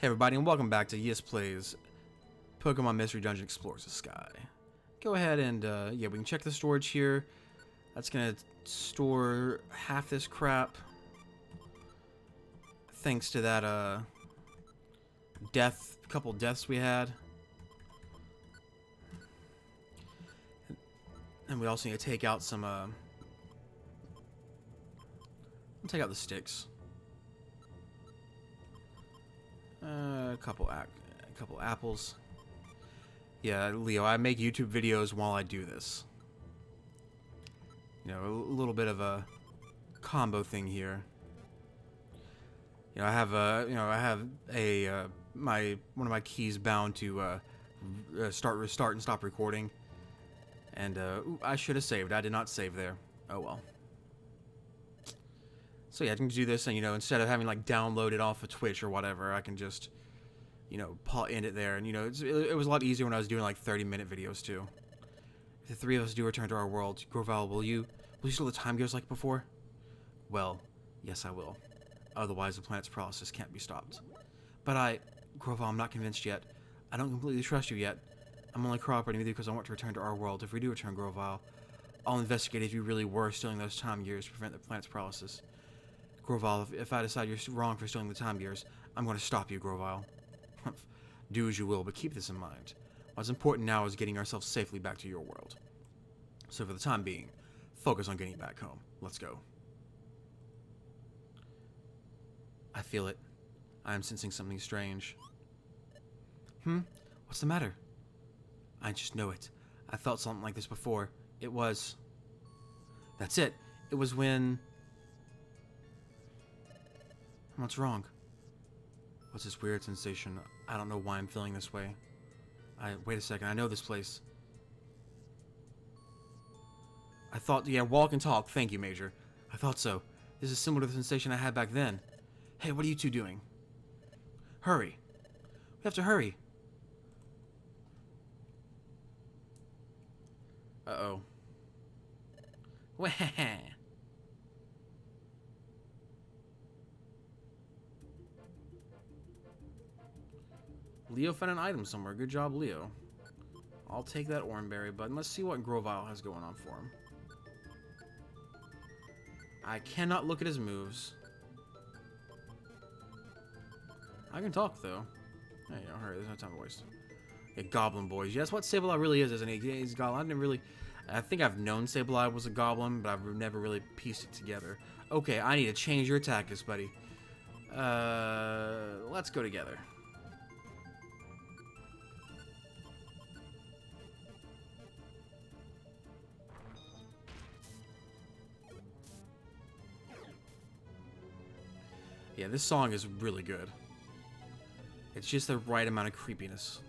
Hey everybody, and welcome back to Yes Plays Pokemon Mystery Dungeon Explores the Sky. Go ahead and, yeah, we can check the storage here. That's gonna store half this crap. Thanks to that, couple deaths we had. And we also need to take out some, take out the sticks. A couple apples. Yeah, Leo, I make YouTube videos while I do this. You know, a little bit of a combo thing here. You know, I have one of my keys bound to restart, and stop recording. And ooh, I should have saved. I did not save there. Oh well. So yeah, I can do this, and you know, instead of having like download it off of Twitch or whatever, I can just, you know, end it there. And you know, it was a lot easier when I was doing like 30-minute videos too. If the three of us do return to our world, Groval, will you still the time gears like before? Well, yes, I will. Otherwise, the planet's process can't be stopped. But Groval, I'm not convinced yet. I don't completely trust you yet. I'm only cooperating with you because I want to return to our world. If we do return, Groval, I'll investigate if you really were stealing those time gears to prevent the planet's process. Groval, if I decide you're wrong for stealing the time gears, I'm going to stop you, Groval. Do as you will, but keep this in mind. What's important now is getting ourselves safely back to your world. So for the time being, focus on getting back home. Let's go. I feel it. I am sensing something strange. What's the matter? I just know it. I felt something like this before. It was... That's it. It was when... What's wrong? What's this weird sensation? I don't know why I'm feeling this way. Wait a second, I know this place. I thought, yeah, walk and talk. Thank you, Major. I thought so. This is similar to the sensation I had back then. Hey, what are you two doing? Hurry. We have to hurry. Uh-oh. Wah. Leo found an item somewhere. Good job, Leo. I'll take that Oranberry button. Let's see what Grovile has going on for him. I cannot look at his moves. I can talk, though. Hey, don't hurry. There's no time to waste. Yeah, Goblin Boys. Yeah, that's what Sableye really is, isn't he? He's a goblin. I didn't really... I think I've known Sableye was a goblin, but I've never really pieced it together. Okay, I need to change your tactics, buddy. Let's go together. Yeah, this song is really good. It's just the right amount of creepiness.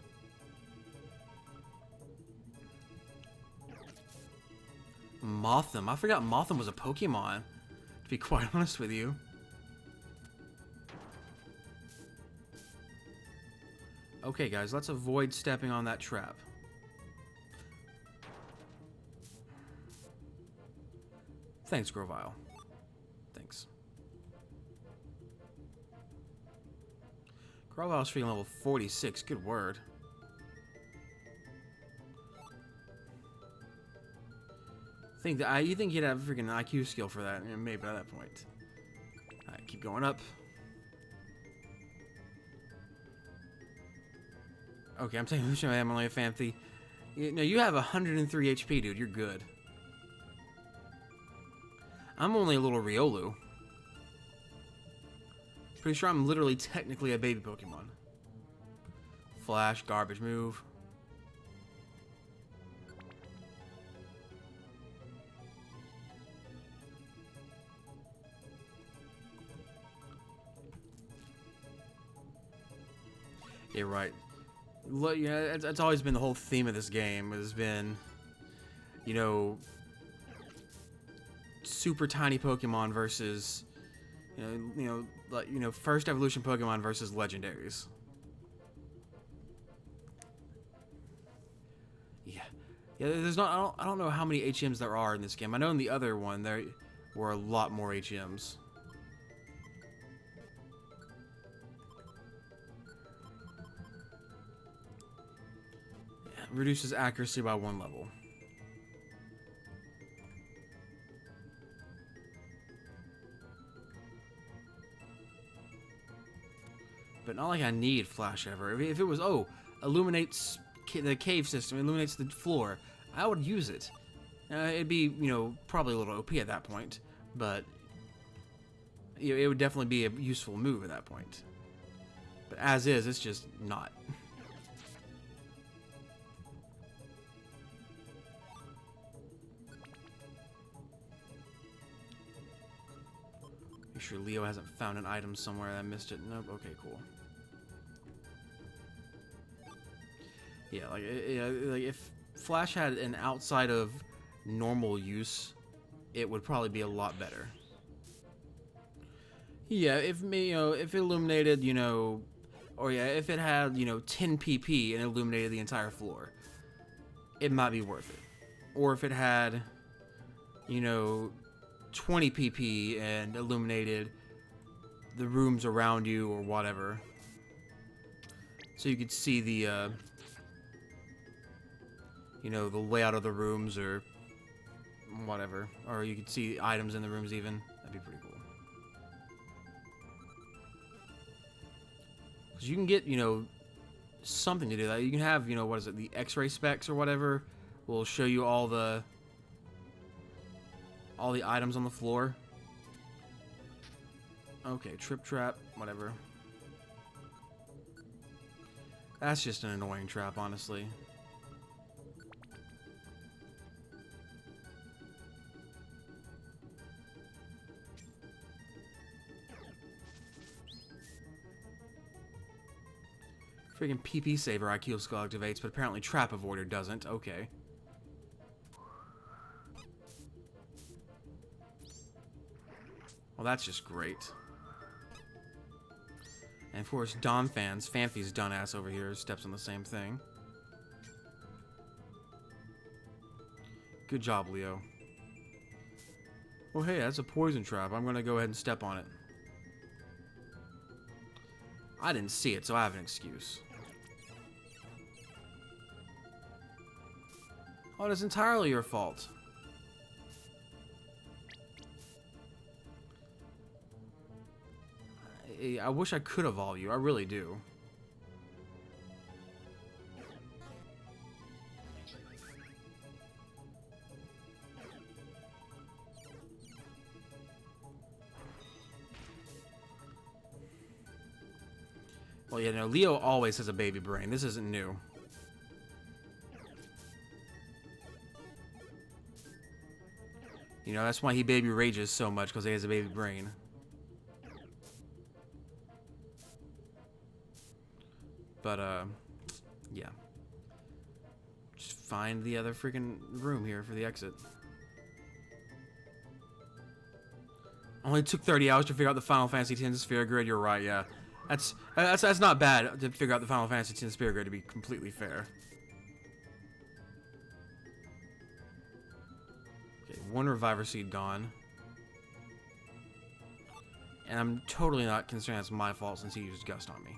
Mothim. I forgot Mothim was a Pokemon, to be quite honest with you. Okay, guys, let's avoid stepping on that trap. Thanks, Grovile. Thanks. Grovile's freaking level 46. Good word. You think he'd have a freaking IQ skill for that? Maybe by that point. Alright, keep going up. Okay, I'm taking the Emily Fanthy. No, you have 103 HP, dude. You're good. I'm only a little Riolu. Pretty sure I'm literally technically a baby Pokemon. Flash, garbage move. Yeah, right. Look, yeah, it's always been the whole theme of this game. Has been, you know, super tiny Pokemon versus, first evolution Pokemon versus legendaries. Yeah, There's not. I don't know how many HMs there are in this game. I know in the other one there were a lot more HMs. Reduces accuracy by 1 level. But not like I need flash ever. If it was, oh, illuminates the cave system, illuminates the floor, I would use it. It'd be, you know, probably a little OP at that point, but you know, it would definitely be a useful move at that point. But as is, it's just not. Make sure Leo hasn't found an item somewhere and I missed it. Nope. Okay, cool. Yeah, like if Flash had an outside of normal use, it would probably be a lot better. Yeah, if if it illuminated, or yeah, if it had 10 PP and illuminated the entire floor, it might be worth it. Or if it had 20 PP and illuminated the rooms around you or whatever, so you could see the the layout of the rooms or whatever, or you could see items in the rooms even. That'd be pretty cool. Because you can get something to do that. You can have what is it, the X-ray specs or whatever will show you all the items on the floor. Okay, trip trap, whatever. That's just an annoying trap, honestly. Freaking PP Saver IQ skill activates, but apparently Trap Avoider doesn't. Okay. Well, that's just great. And of course, Fanfi's done ass over here steps on the same thing. Good job, Leo. Oh, hey, that's a poison trap. I'm gonna go ahead and step on it. I didn't see it, so I have an excuse. Oh, it's entirely your fault. I wish I could evolve you. I really do. Well, yeah, Leo always has a baby brain. This isn't new. That's why he baby rages so much, because he has a baby brain. But, yeah. Just find the other freaking room here for the exit. Only took 30 hours to figure out the Final Fantasy X Sphere Grid. You're right, yeah. That's not bad to figure out the Final Fantasy X Sphere Grid, to be completely fair. Okay, one Reviver Seed gone. And I'm totally not concerned that's my fault since he used Gust on me.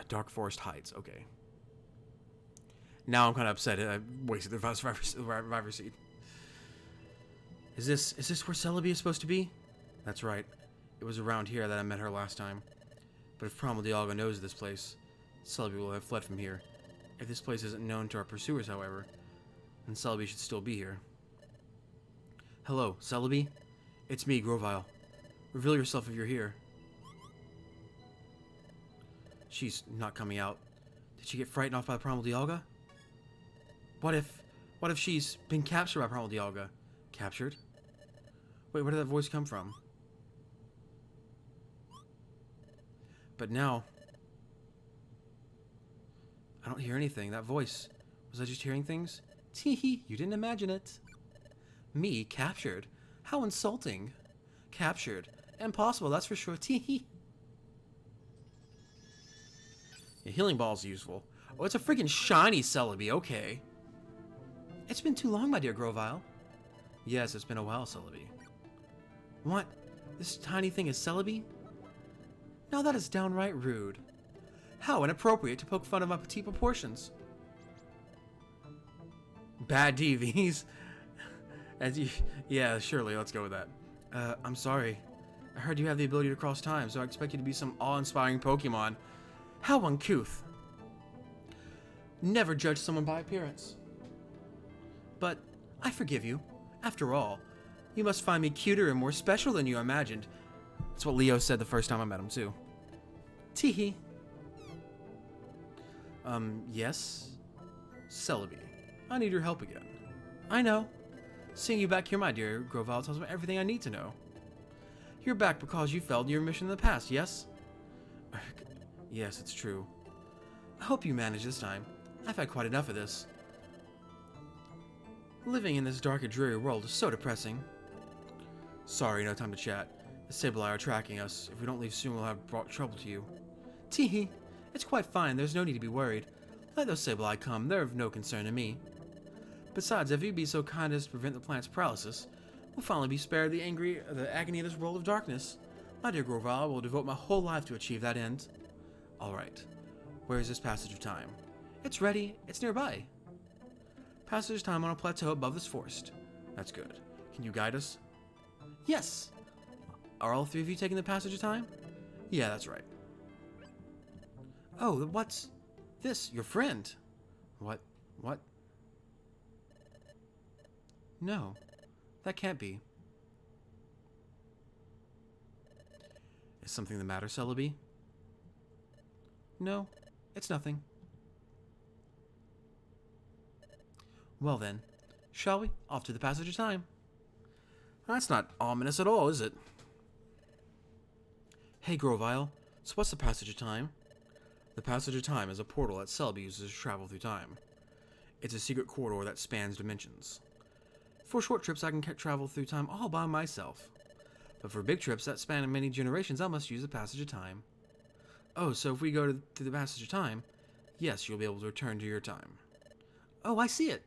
Dark Forest Heights, okay. Now I'm kind of upset I wasted the Reviver Seed. Is this where Celebi is supposed to be? That's right. It was around here that I met her last time. But if Primal Dialga knows this place, Celebi will have fled from here. If this place isn't known to our pursuers, however, then Celebi should still be here. Hello, Celebi? It's me, Grovyle. Reveal yourself if you're here. She's not coming out. Did she get frightened off by Primal Dialga? What if she's been captured by Primal Dialga? Captured? Wait, where did that voice come from? But now, I don't hear anything. That voice. Was I just hearing things? Teehee, you didn't imagine it. Me, captured? How insulting. Captured. Impossible, that's for sure. Teehee. Yeah, healing ball's useful. Oh, it's a freaking shiny Celebi, okay. It's been too long, my dear Grovyle. Yes, it's been a while, Celebi. What? This tiny thing is Celebi? Now that is downright rude. How inappropriate to poke fun of my petite proportions. Bad DVs. As you, yeah, surely, let's go with that. I'm sorry. I heard you have the ability to cross time, so I expect you to be some awe-inspiring Pokemon. How uncouth. Never judge someone by appearance. But I forgive you. After all, you must find me cuter and more special than you imagined. That's what Leo said the first time I met him, too. Teehee. Yes? Celebi, I need your help again. I know. Seeing you back here, my dear Grovyle, tells me everything I need to know. You're back because you failed your mission in the past, yes? Yes, it's true. I hope you manage this time. I've had quite enough of this. Living in this dark and dreary world is so depressing. Sorry, no time to chat. The Sableye are tracking us. If we don't leave soon, we'll have brought trouble to you. Teehee. It's quite fine. There's no need to be worried. Let those Sableye come. They're of no concern to me. Besides, if you'd be so kind as to prevent the planet's paralysis, we'll finally be spared the agony of this world of darkness. My dear Grovyle, I will devote my whole life to achieve that end. Alright. Where is this passage of time? It's ready. It's nearby. Passage of time on a plateau above this forest. That's good. Can you guide us? Yes. Are all three of you taking the passage of time? Yeah, that's right. Oh, what's this? Your friend? What? What? No, that can't be. Is something the matter, Celebi? No, it's nothing. Well then, shall we? Off to the passage of time. That's not ominous at all, is it? Hey, Grovyle, so what's the passage of time? The passage of time is a portal that Celebi uses to travel through time. It's a secret corridor that spans dimensions. For short trips, I can travel through time all by myself. But for big trips that span many generations, I must use the passage of time. Oh, so if we go through the passage of time, yes, you'll be able to return to your time. Oh, I see it.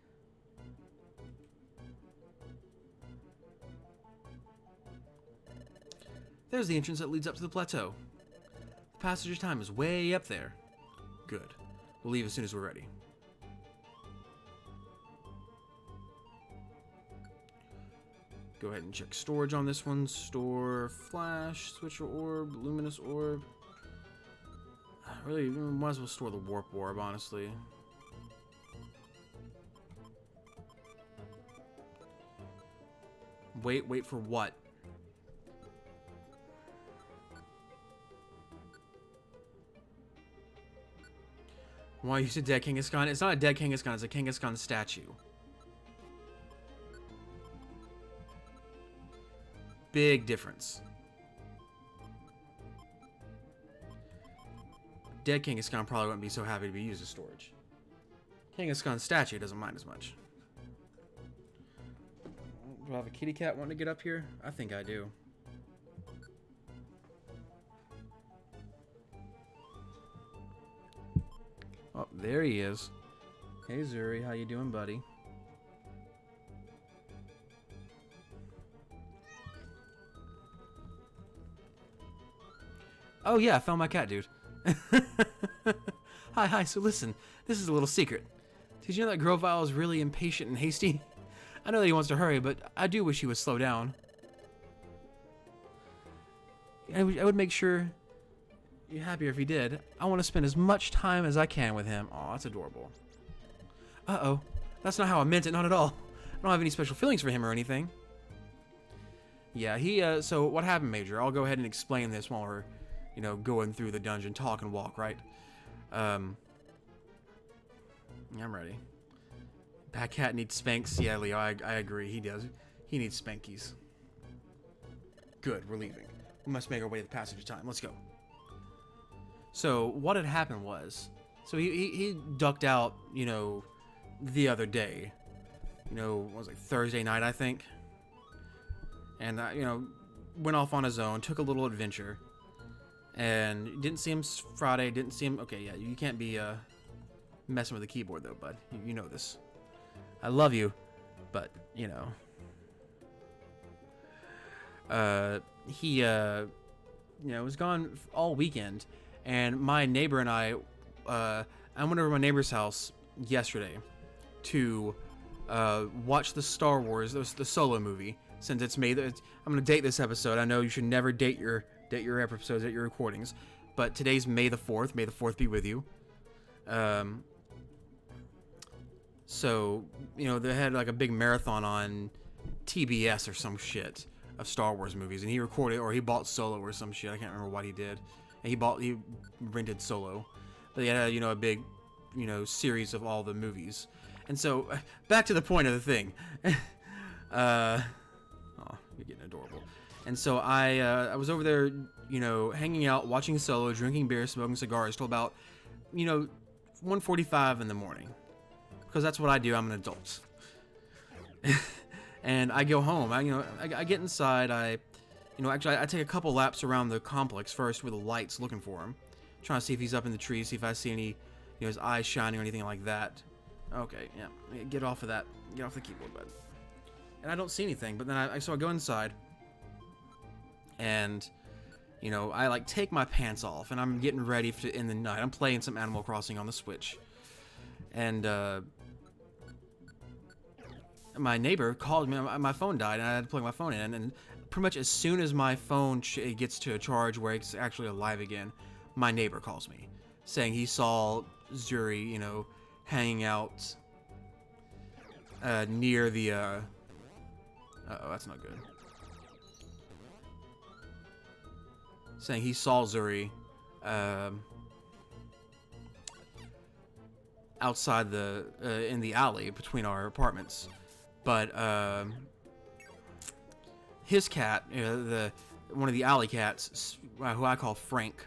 There's the entrance that leads up to the plateau. The passage of time is way up there. Good. We'll leave as soon as we're ready. Go ahead and check storage on this one. Store flash, switcher orb, luminous orb. I really might as well store the warp orb, honestly. Wait for what? Why you said dead Kangaskhan? It's not a dead Kangaskhan, it's a Kangaskhan statue. Big difference. Dead Kangaskhan probably wouldn't be so happy to be used as storage. Kangaskhan statue doesn't mind as much. Do I have a kitty cat wanting to get up here? I think I do. Oh, there he is. Hey Zuri, how you doing, buddy? Oh yeah, I found my cat, dude. Hi, so listen, this is a little secret. Did you know that Grovyle is really impatient and hasty? I know that he wants to hurry, but I do wish he would slow down. I would make sure you're happier if he did. I want to spend as much time as I can with him. Aw, that's adorable. Uh-oh. That's not how I meant it, not at all. I don't have any special feelings for him or anything. Yeah, so what happened, Major? I'll go ahead and explain this while we're, you know, going through the dungeon, talk and walk, right? Yeah, I'm ready. Bad cat needs spanks. Yeah, Leo, I agree. He does. He needs spankies. Good, we're leaving. We must make our way to the passage of time. Let's go. So, what had happened was... So, he ducked out, you know, the other day. You know, it was like Thursday night, I think. And, you know, went off on his own, took a little adventure. And didn't see him Friday, didn't see him... Okay, yeah, you can't be messing with the keyboard, though, bud. You know this. I love you, but, you know... he, you know, was gone all weekend. And my neighbor and I went over to my neighbor's house yesterday to watch the Star Wars, the Solo movie. Since it's May, I'm gonna date this episode. I know you should never date your episodes, at your recordings, but today's May the 4th. May the 4th be with you. So they had like a big marathon on TBS or some shit of Star Wars movies, and he recorded, or he bought Solo or some shit. I can't remember what he did. And he rented Solo, but he had a big series of all the movies. And so back to the point of the thing. Oh, you're getting adorable. And so I was over there, hanging out, watching Solo, drinking beer, smoking cigars till about 1:45 in the morning, because that's what I do. I'm an adult. And I go home. I get inside. Actually, I take a couple laps around the complex first with the lights, looking for him, trying to see if he's up in the trees, see if I see any, his eyes shining or anything like that. Okay, yeah, get off of that. Get off the keyboard, bud. And I don't see anything. But then I go inside, and I like take my pants off, and I'm getting ready to end the night. I'm playing some Animal Crossing on the Switch, and my neighbor called me. My phone died, and I had to plug my phone in. And pretty much as soon as my phone gets to a charge where it's actually alive again, my neighbor calls me, saying he saw Zuri, hanging out near the. Uh-oh, that's not good. Saying he saw Zuri outside in the alley between our apartments, but his cat, one of the alley cats, who I call Frank,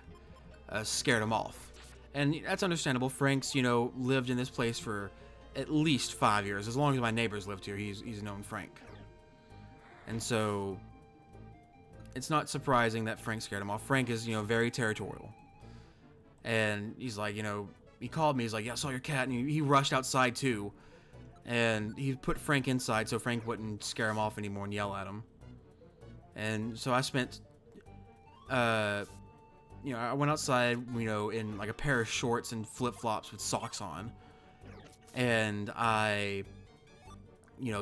scared him off, and that's understandable. Frank's lived in this place for at least 5 years, as long as my neighbors lived here. He's known Frank, and so it's not surprising that Frank scared him off. Frank is very territorial, and he's like he called me. He's like, yeah, I saw your cat, and he rushed outside too, and he put Frank inside so Frank wouldn't scare him off anymore and yell at him. And so I spent, I went outside, in like a pair of shorts and flip-flops with socks on. And I,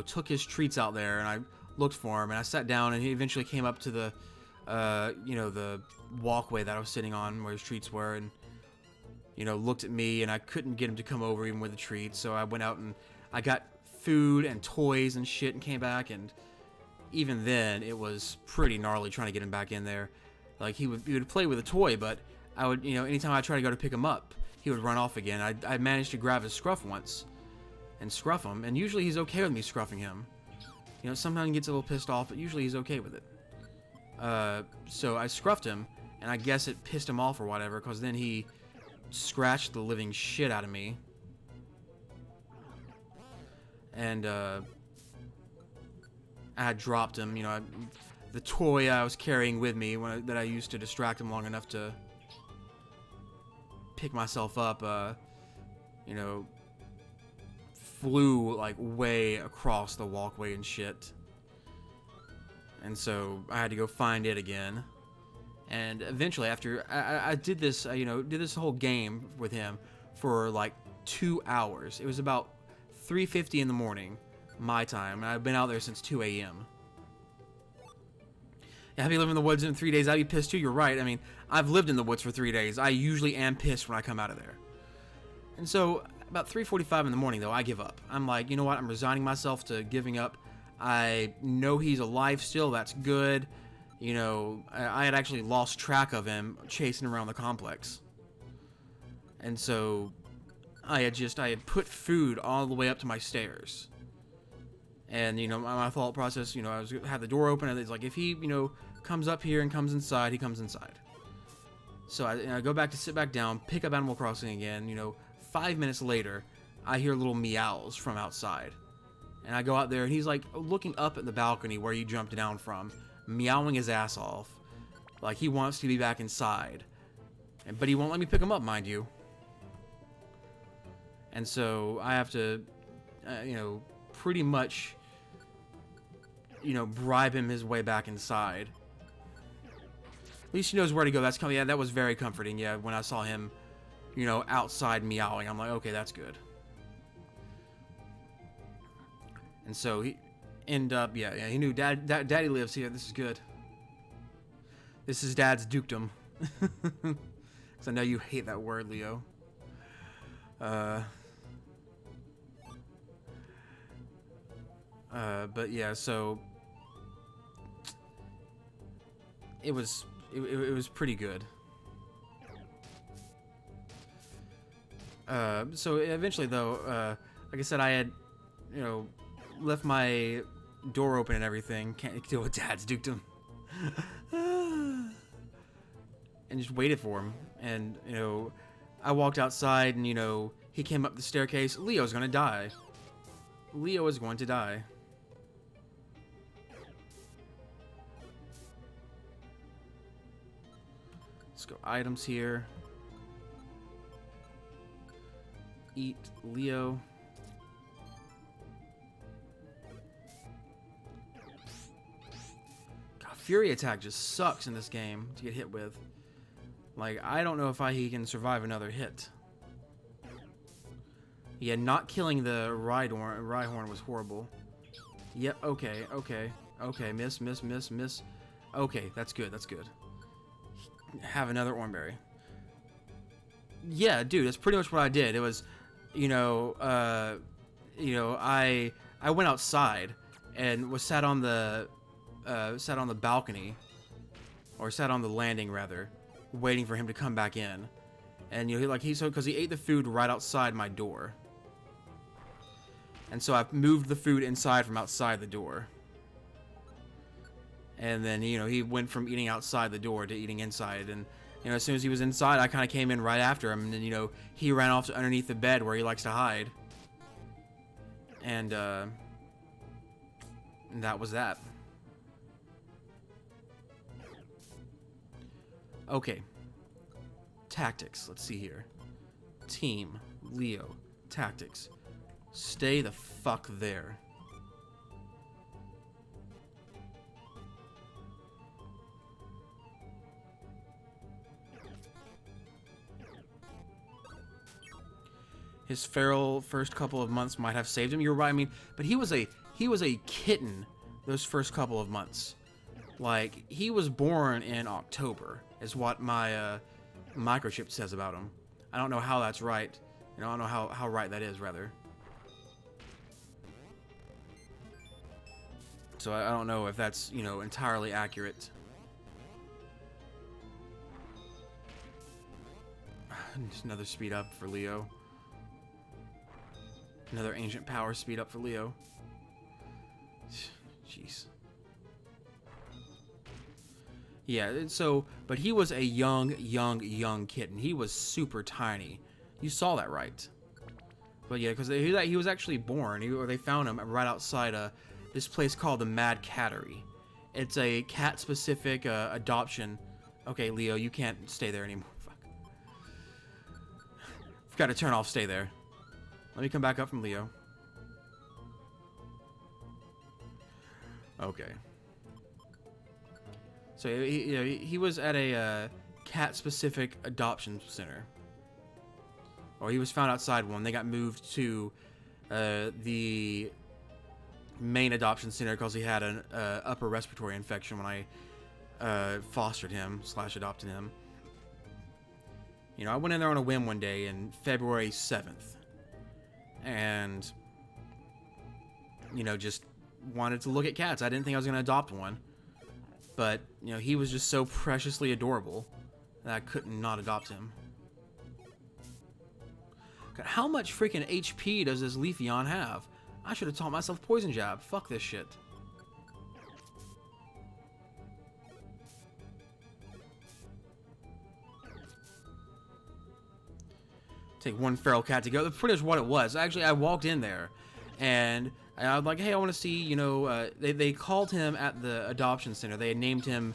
took his treats out there, and I looked for him, and I sat down, and he eventually came up to the, the walkway that I was sitting on where his treats were, and, looked at me, and I couldn't get him to come over even with the treats. So I went out and I got food and toys and shit and came back, and even then, it was pretty gnarly trying to get him back in there. Like, he would play with a toy, but I would, anytime I tried to go to pick him up, he would run off again. I managed to grab his scruff once and scruff him, and usually he's okay with me scruffing him. Sometimes he gets a little pissed off, but usually he's okay with it. So I scruffed him, and I guess it pissed him off or whatever, because then he scratched the living shit out of me. And, I had dropped him, the toy I was carrying with me that I used to distract him long enough to pick myself up, flew like way across the walkway and shit. And so I had to go find it again. And eventually, after I did this, did this whole game with him for like 2 hours. It was about 3:50 in the morning, my time, and I've been out there since 2 a.m. Yeah, have you lived in the woods in 3 days? I'd be pissed too. You're right. I mean, I've lived in the woods for 3 days. I usually am pissed when I come out of there. And so, about 3:45 in the morning, though, I give up. I'm like, you know what? I'm resigning myself to giving up. I know he's alive still. That's good. I had actually lost track of him chasing around the complex. And so, I had put food all the way up to my stairs. And, my thought process, I had the door open, and it's like, if he, comes up here and comes inside, he comes inside. So I go back to sit back down, pick up Animal Crossing again. 5 minutes later, I hear little meows from outside. And I go out there, and he's like looking up at the balcony where he jumped down from, meowing his ass off. Like he wants to be back inside. But he won't let me pick him up, mind you. And so I have to, pretty much, bribe him his way back inside. At least he knows where to go. That's coming. Yeah, that was very comforting. Yeah, when I saw him, you know, outside meowing, I'm like, okay, that's good. And so he ended up, yeah, he knew Daddy lives here. This is good. This is Dad's dukedom. Because I know you hate that word, Leo. But yeah, so it was pretty good. So eventually, though, like I said, I had, you know, left my door open and everything. Can't deal with Dad's dukedom. And just waited for him. And, you know, I walked outside and, you know, he came up the staircase. Leo's gonna die. Leo is going to die. Let's go items here. Eat Leo. God, Fury Attack just sucks in this game to get hit with. Like, I don't know if he can survive another hit. Yeah, not killing the Rhyhorn was horrible. Yep, okay. Miss. Okay, that's good, Have another Oranberry. Yeah, dude, that's pretty much what I did. It was, I went outside and was sat on the balcony, or sat on the landing rather, waiting for him to come back in. And because he ate the food right outside my door. And so I moved the food inside from outside the door. And then, he went from eating outside the door to eating inside. And, as soon as he was inside, I kind of came in right after him. And then, he ran off to underneath the bed where he likes to hide. And that was that. Okay. Tactics. Let's see here. Team. Leo. Tactics. Stay the fuck there. His feral first couple of months might have saved him. You're right. I mean, but he was a kitten those first couple of months. Like, he was born in October, is what my microchip says about him. I don't know how that's right. I don't know how right that is, rather. So I don't know if that's, entirely accurate. Just another speed up for Leo. Another ancient power speed up for Leo. Jeez. Yeah, so, but he was a young kitten. He was super tiny. You saw that, right? But yeah, because he was actually born, or they found him right outside this place called the Mad Cattery. It's a cat-specific adoption. Okay, Leo, you can't stay there anymore. Fuck. Forgot to turn off stay there. Let me come back up from Leo. Okay. So he was at a cat-specific adoption center, or he was found outside one. They got moved to the main adoption center because he had an upper respiratory infection when I fostered him / adopted him. I went in there on a whim one day in February 7th, and just wanted to look at cats. I didn't think I was going to adopt one. But, he was just so preciously adorable that I couldn't not adopt him. God, how much freaking HP does this Leafeon have? I should have taught myself Poison Jab. Fuck this shit. Take one feral cat to go. That's pretty much what it was. Actually, I walked in there, and I was like, hey, I want to see, they called him at the adoption center. They had named him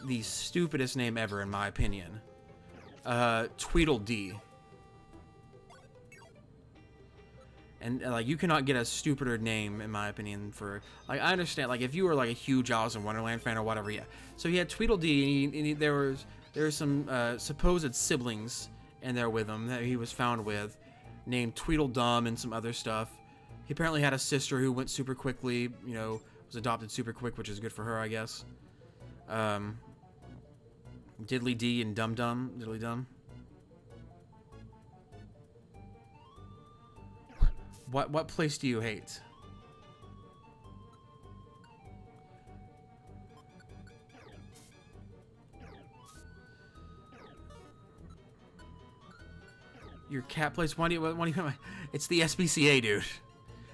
the stupidest name ever, in my opinion. Tweedledee. And like, you cannot get a stupider name, in my opinion. For like, I understand, like, if you were like a huge Alice in Wonderland fan or whatever, yeah. So he had Tweedledee, and there was some supposed siblings in there with him that he was found with, named Tweedledum and some other stuff. He apparently had a sister who went super quickly, you know, was adopted super quick, which is good for her, I guess. Diddly Dee and Dum Dum, Diddly Dum. What place do you hate? Your cat place? Why do you? It's the SPCA, dude.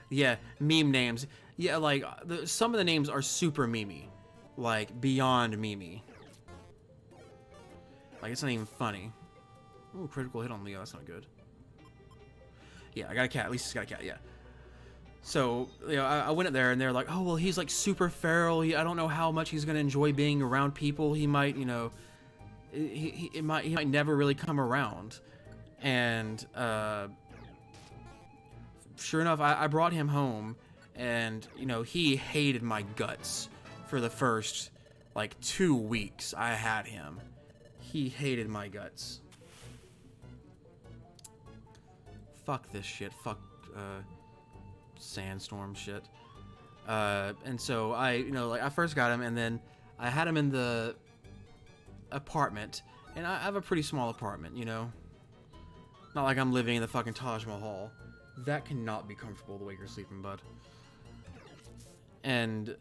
Yeah, meme names. Yeah, like some of the names are super memey, like beyond memey. Like, it's not even funny. Ooh, critical hit on Leo. That's not good. Yeah, I got a cat. At least he's got a cat. Yeah. So, you know, I went in there and they're like, oh, well, he's like super feral. I don't know how much he's gonna enjoy being around people. He might, you know, he might never really come around. And sure enough, I brought him home, and you know, he hated my guts for the first like 2 weeks I had him. He hated my guts. Fuck this shit. Fuck sandstorm shit. And so you know, like I first got him, and then I had him in the apartment, and I have a pretty small apartment, you know. Not like I'm living in the fucking Taj Mahal. That cannot be comfortable the way you're sleeping, bud. And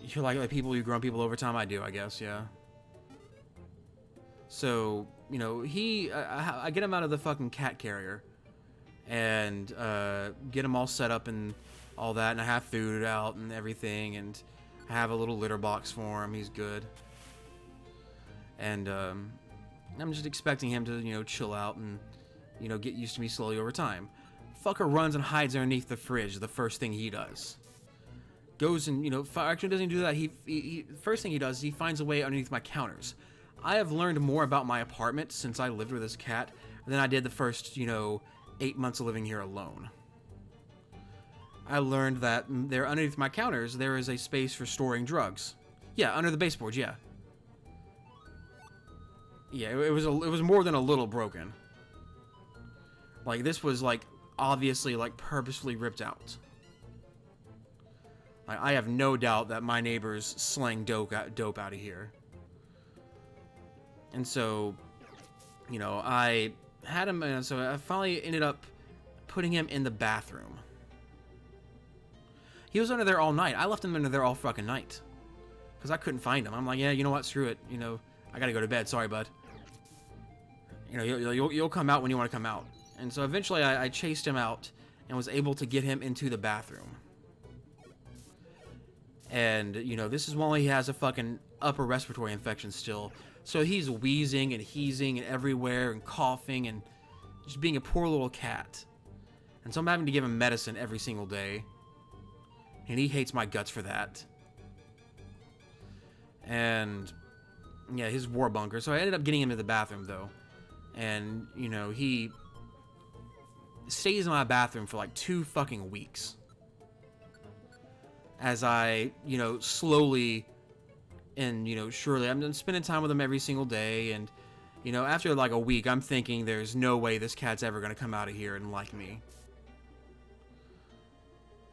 you like people, you grown people over time? I do, I guess, yeah. So, you know, I get him out of the fucking cat carrier and get him all set up and all that, and I have food out and everything, and I have a little litter box for him. He's good. And I'm just expecting him to, you know, chill out and, you know, get used to me slowly over time. Fucker runs and hides underneath the fridge the first thing he does. Goes and, you know, actually doesn't do that. He first thing he does is he finds a way underneath my counters. I have learned more about my apartment since I lived with this cat than I did the first, you know, 8 months of living here alone. I learned that there underneath my counters there is a space for storing drugs. Yeah, under the baseboards, yeah. Yeah, it was more than a little broken. Like, this was like obviously like purposefully ripped out. Like, I have no doubt that my neighbors slang dope out of here. And so, you know, I had him, and so I finally ended up putting him in the bathroom. He was under there all night. I left him under there all fucking night because I couldn't find him. I'm like, yeah, you know what? Screw it. You know, I gotta go to bed. Sorry, bud. You know, you'll come out when you want to come out. And so eventually I chased him out and was able to get him into the bathroom. And, you know, this is while he has a fucking upper respiratory infection still. So he's wheezing and heezing and everywhere and coughing and just being a poor little cat. And so I'm having to give him medicine every single day. And he hates my guts for that. And, yeah, his war bunker. So I ended up getting him to the bathroom, though. And, you know, he stays in my bathroom for like 2 fucking weeks. As I, you know, slowly and, you know, surely I'm spending time with him every single day. And, you know, after like a week, I'm thinking there's no way this cat's ever going to come out of here and like me.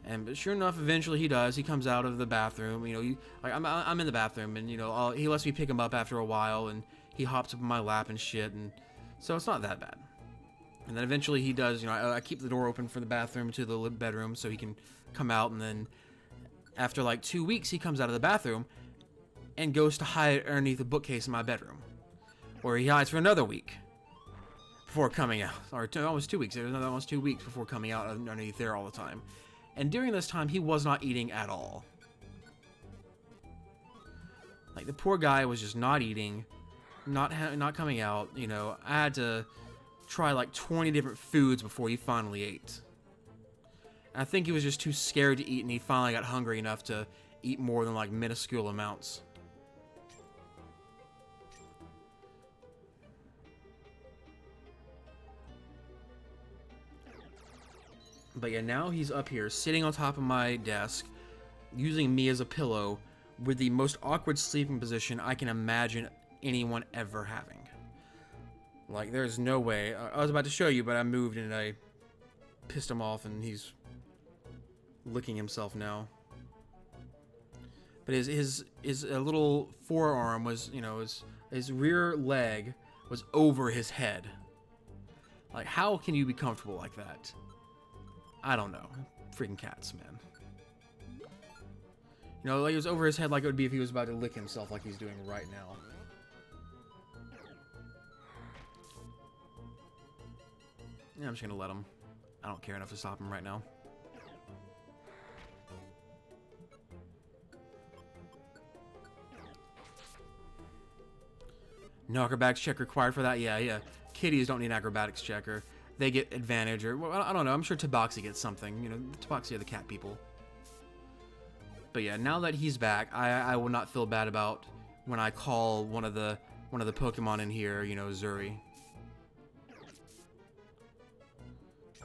And but sure enough, eventually he does. He comes out of the bathroom. You know, like I'm in the bathroom, and you know, he lets me pick him up after a while, and he hops up in my lap and shit, and so it's not that bad. And then eventually he does. You know, I keep the door open for the bathroom to the bedroom so he can come out, and then after like 2 weeks, he comes out of the bathroom and goes to hide underneath the bookcase in my bedroom, where he hides for another week before coming out, or almost 2 weeks. It was almost 2 weeks before coming out underneath there all the time. And during this time, he was not eating at all. Like, the poor guy was just not eating, not coming out. You know, I had to try like 20 different foods before he finally ate. And I think he was just too scared to eat, and he finally got hungry enough to eat more than like minuscule amounts. But yeah, now he's up here, sitting on top of my desk, using me as a pillow, with the most awkward sleeping position I can imagine anyone ever having. Like, there's no way. I was about to show you, but I moved and I pissed him off, and he's licking himself now. But his little forearm was, you know, his rear leg was over his head. Like, how can you be comfortable like that? I don't know. Freaking cats, man. You know, like, it was over his head like it would be if he was about to lick himself like he's doing right now. Yeah, I'm just gonna let him. I don't care enough to stop him right now. No acrobatics check required for that? Yeah. Kitties don't need an acrobatics checker. They get advantage, or, well, I don't know. I'm sure Tabaxi gets something. You know, Tabaxi are the cat people. But yeah, now that he's back, I will not feel bad about when I call one of the Pokemon in here, you know, Zuri.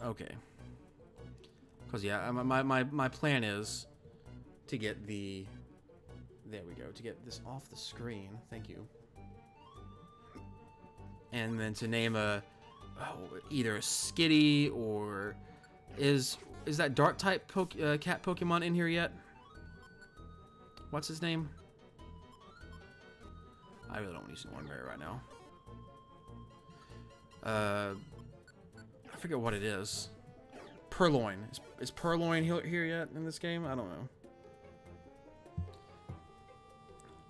Okay. Because yeah, my plan is to get the... There we go. To get this off the screen. Thank you. And then to name either a Skitty or... Is that dark type cat Pokemon in here yet? What's his name? I really don't want to use Thornberry right now. I forget what it is. Purloin. Is Purloin here yet in this game? I don't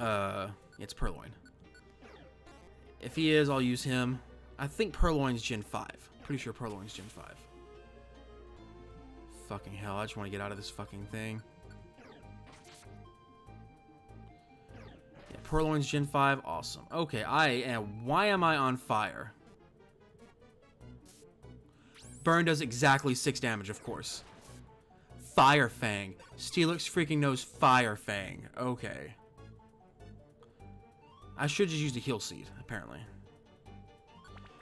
know. It's Purloin. If he is, I'll use him. I think Purloin's Gen 5. Pretty sure Purloin's Gen 5. Fucking hell, I just want to get out of this fucking thing. Yeah, Purloin's Gen 5, awesome. Okay, why am I on fire? Burn does exactly 6 damage, of course. Fire Fang. Steelix freaking knows Fire Fang. Okay. I should just use the Heal Seed, apparently.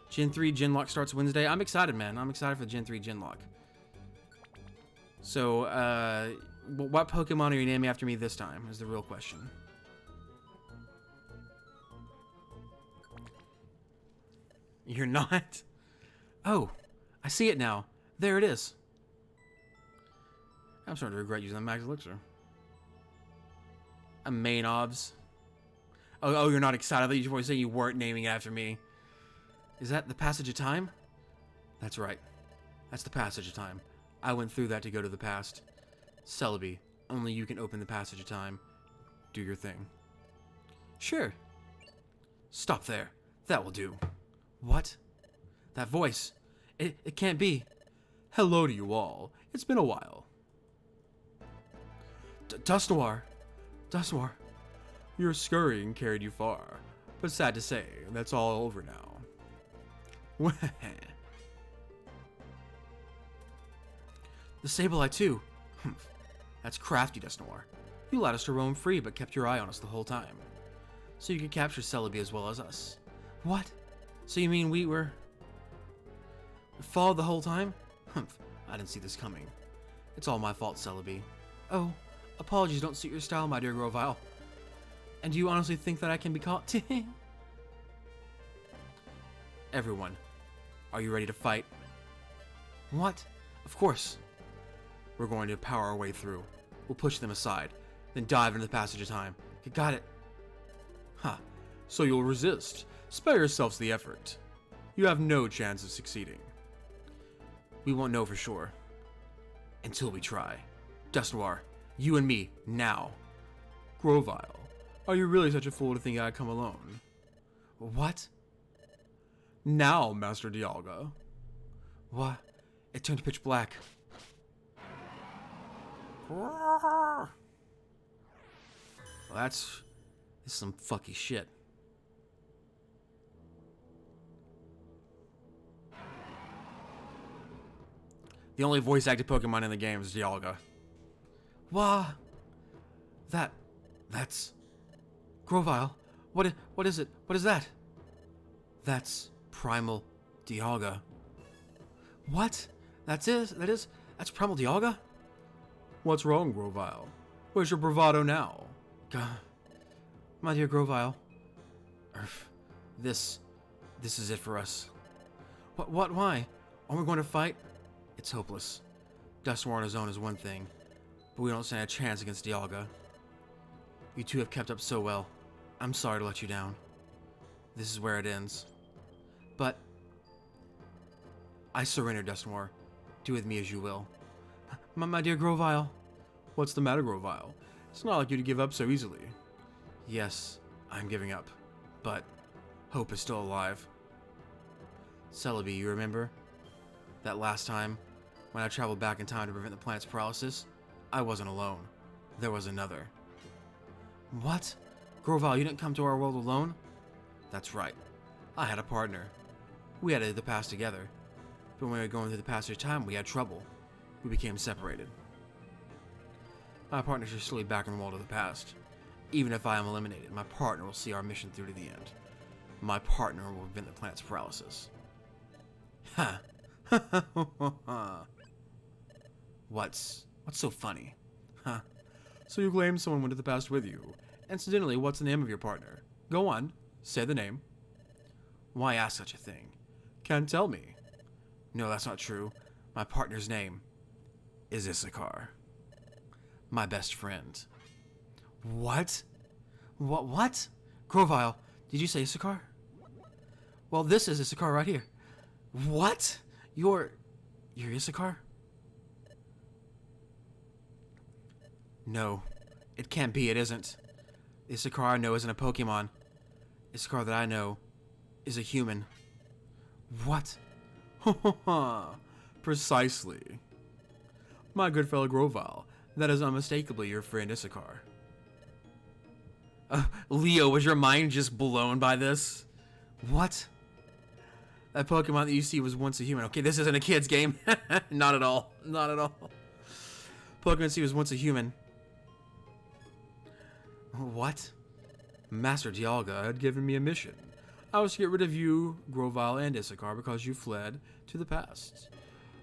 Gen 3 Genlock starts Wednesday. I'm excited, man. I'm excited for the Gen 3 Genlock. So, what Pokemon are you naming after me this time, is the real question. You're not? Oh, I see it now. There it is. I'm starting to regret using the Max Elixir. A main obs. Oh, you're not excited. I thought you were saying you weren't naming it after me. Is that the passage of time? That's right. That's the passage of time. I went through that to go to the past. Celebi, only you can open the passage of time. Do your thing. Sure. Stop there. That will do. What? That voice. It can't be. Hello to you all. It's been a while. Dusknoir. Dusknoir. Your scurrying carried you far. But sad to say, that's all over now. The Sableye too. Humph. That's crafty, Dusknoir. You allowed us to roam free, but kept your eye on us the whole time. So you could capture Celebi as well as us. What? So you mean we followed the whole time? Humph. I didn't see this coming. It's all my fault, Celebi. Oh, apologies don't suit your style, my dear Grovyle. And do you honestly think that I can be caught? Everyone, are you ready to fight? What? Of course. We're going to power our way through. We'll push them aside, then dive into the passage of time. You got it. Huh. So you'll resist. Spare yourselves the effort. You have no chance of succeeding. We won't know for sure. Until we try. Dusknoir, you and me, now. Grovyle, are you really such a fool to think I'd come alone? What? Now, Master Dialga. What? It turned pitch black. Well, this is some fucky shit. The only voice acted Pokemon in the game is Dialga. Wah! That's... Grovyle, what is it? What is that? That's Primal Dialga. What? That is That's Primal Dialga? What's wrong, Grovile? Where's your bravado now? Gah. My dear Grovile. This is it for us. What, why? Aren't we going to fight? It's hopeless. Dustmore on his own is one thing, but we don't stand a chance against Dialga. You two have kept up so well. I'm sorry to let you down. This is where it ends. But I surrender, Dustmore. Do with me as you will. My dear Grovile. What's the matter, Grovile? It's not like you to give up so easily. Yes, I'm giving up, but hope is still alive. Celebi, you remember? That last time, when I traveled back in time to prevent the planet's paralysis, I wasn't alone. There was another. What? Grovile, you didn't come to our world alone? That's right. I had a partner. We edited the past together. But when we were going through the passage of time, we had trouble. We became separated. My partners are slowly back in the world of the past. Even if I am eliminated, my partner will see our mission through to the end. My partner will prevent the planet's paralysis. Ha! What's so funny? Huh? So you claim someone went to the past with you. Incidentally, what's the name of your partner? Go on, say the name. Why ask such a thing? Can't tell me. No, that's not true. My partner's name is Issachar. My best friend. What? What? Grovile, did you say Issachar? Well, this is Issachar right here. What? You're Issachar? No, it can't be, it isn't. Issachar I know isn't a Pokemon. Issachar that I know is a human. What? Precisely. My good fellow Grovile, that is unmistakably your friend Issachar. Leo, was your mind just blown by this? What? That Pokemon that you see was once a human. Okay, this isn't a kid's game. Not at all. Not at all. Pokemon C was once a human. What? Master Dialga had given me a mission. I was to get rid of you, Grovile, and Issachar because you fled to the past.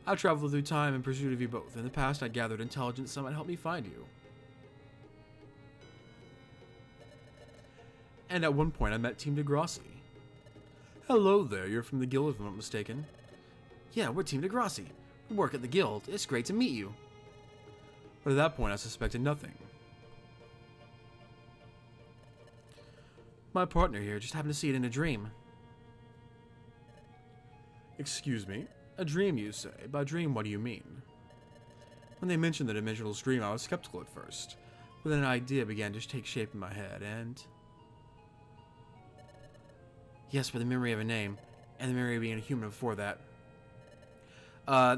I traveled through time in pursuit of you both. In the past, I gathered intelligence that might help me find you. And at one point, I met Team Degrassi. Hello there, you're from the guild if I'm not mistaken. Yeah, we're Team Degrassi. We work at the guild. It's great to meet you. But at that point, I suspected nothing. My partner here just happened to see it in a dream. Excuse me? A dream, you say? By dream, what do you mean? When they mentioned the dimensional stream, I was skeptical at first. But then an idea began to take shape in my head, and... Yes, but the memory of a name, and the memory of being a human before that.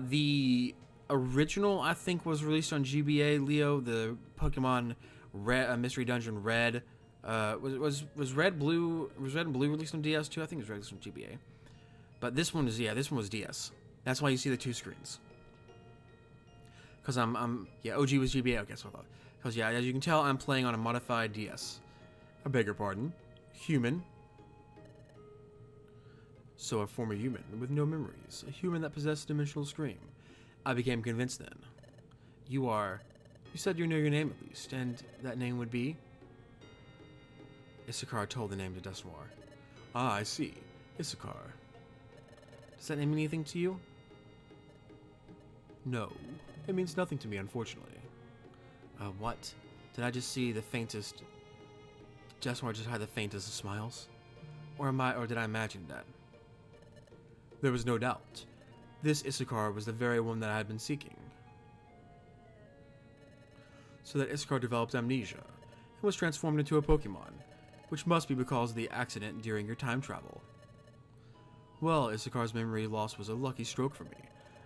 The original, I think, was released on GBA, Leo, the Pokemon Red, Mystery Dungeon Red. Was Red Blue released on DS too? I think it was released on GBA. But this one was, yeah, this one was DS. That's why you see the two screens. Because yeah, OG was GBA, okay, that's what I thought. Because, yeah, as you can tell, I'm playing on a modified DS. I beg your pardon. Human. So a former human with no memories. A human that possessed a dimensional scream. I became convinced then. You said you knew your name at least, and that name would be? Issachar told the name to Dustmore. Ah, I see. Issachar. Does that name mean anything to you? No. It means nothing to me, unfortunately. What? Did I just see the faintest... Dustmore just had the faintest of smiles? Or did I imagine that? There was no doubt. This Issachar was the very one that I had been seeking. So that Issachar developed amnesia, and was transformed into a Pokemon, which must be because of the accident during your time travel. Well, Issachar's memory loss was a lucky stroke for me.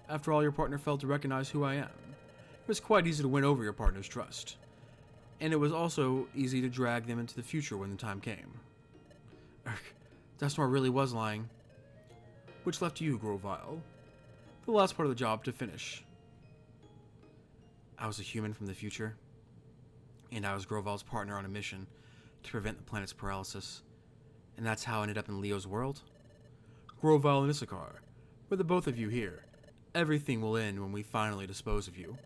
After all, your partner failed to recognize who I am. It was quite easy to win over your partner's trust. And it was also easy to drag them into the future when the time came. Dustmore really was lying. Which left you, Grovile. The last part of the job to finish. I was a human from the future, and I was Grovile's partner on a mission to prevent the planet's paralysis. And that's how I ended up in Leo's world. Grovile and Issachar, with the both of you here, Everything will end when we finally dispose of you.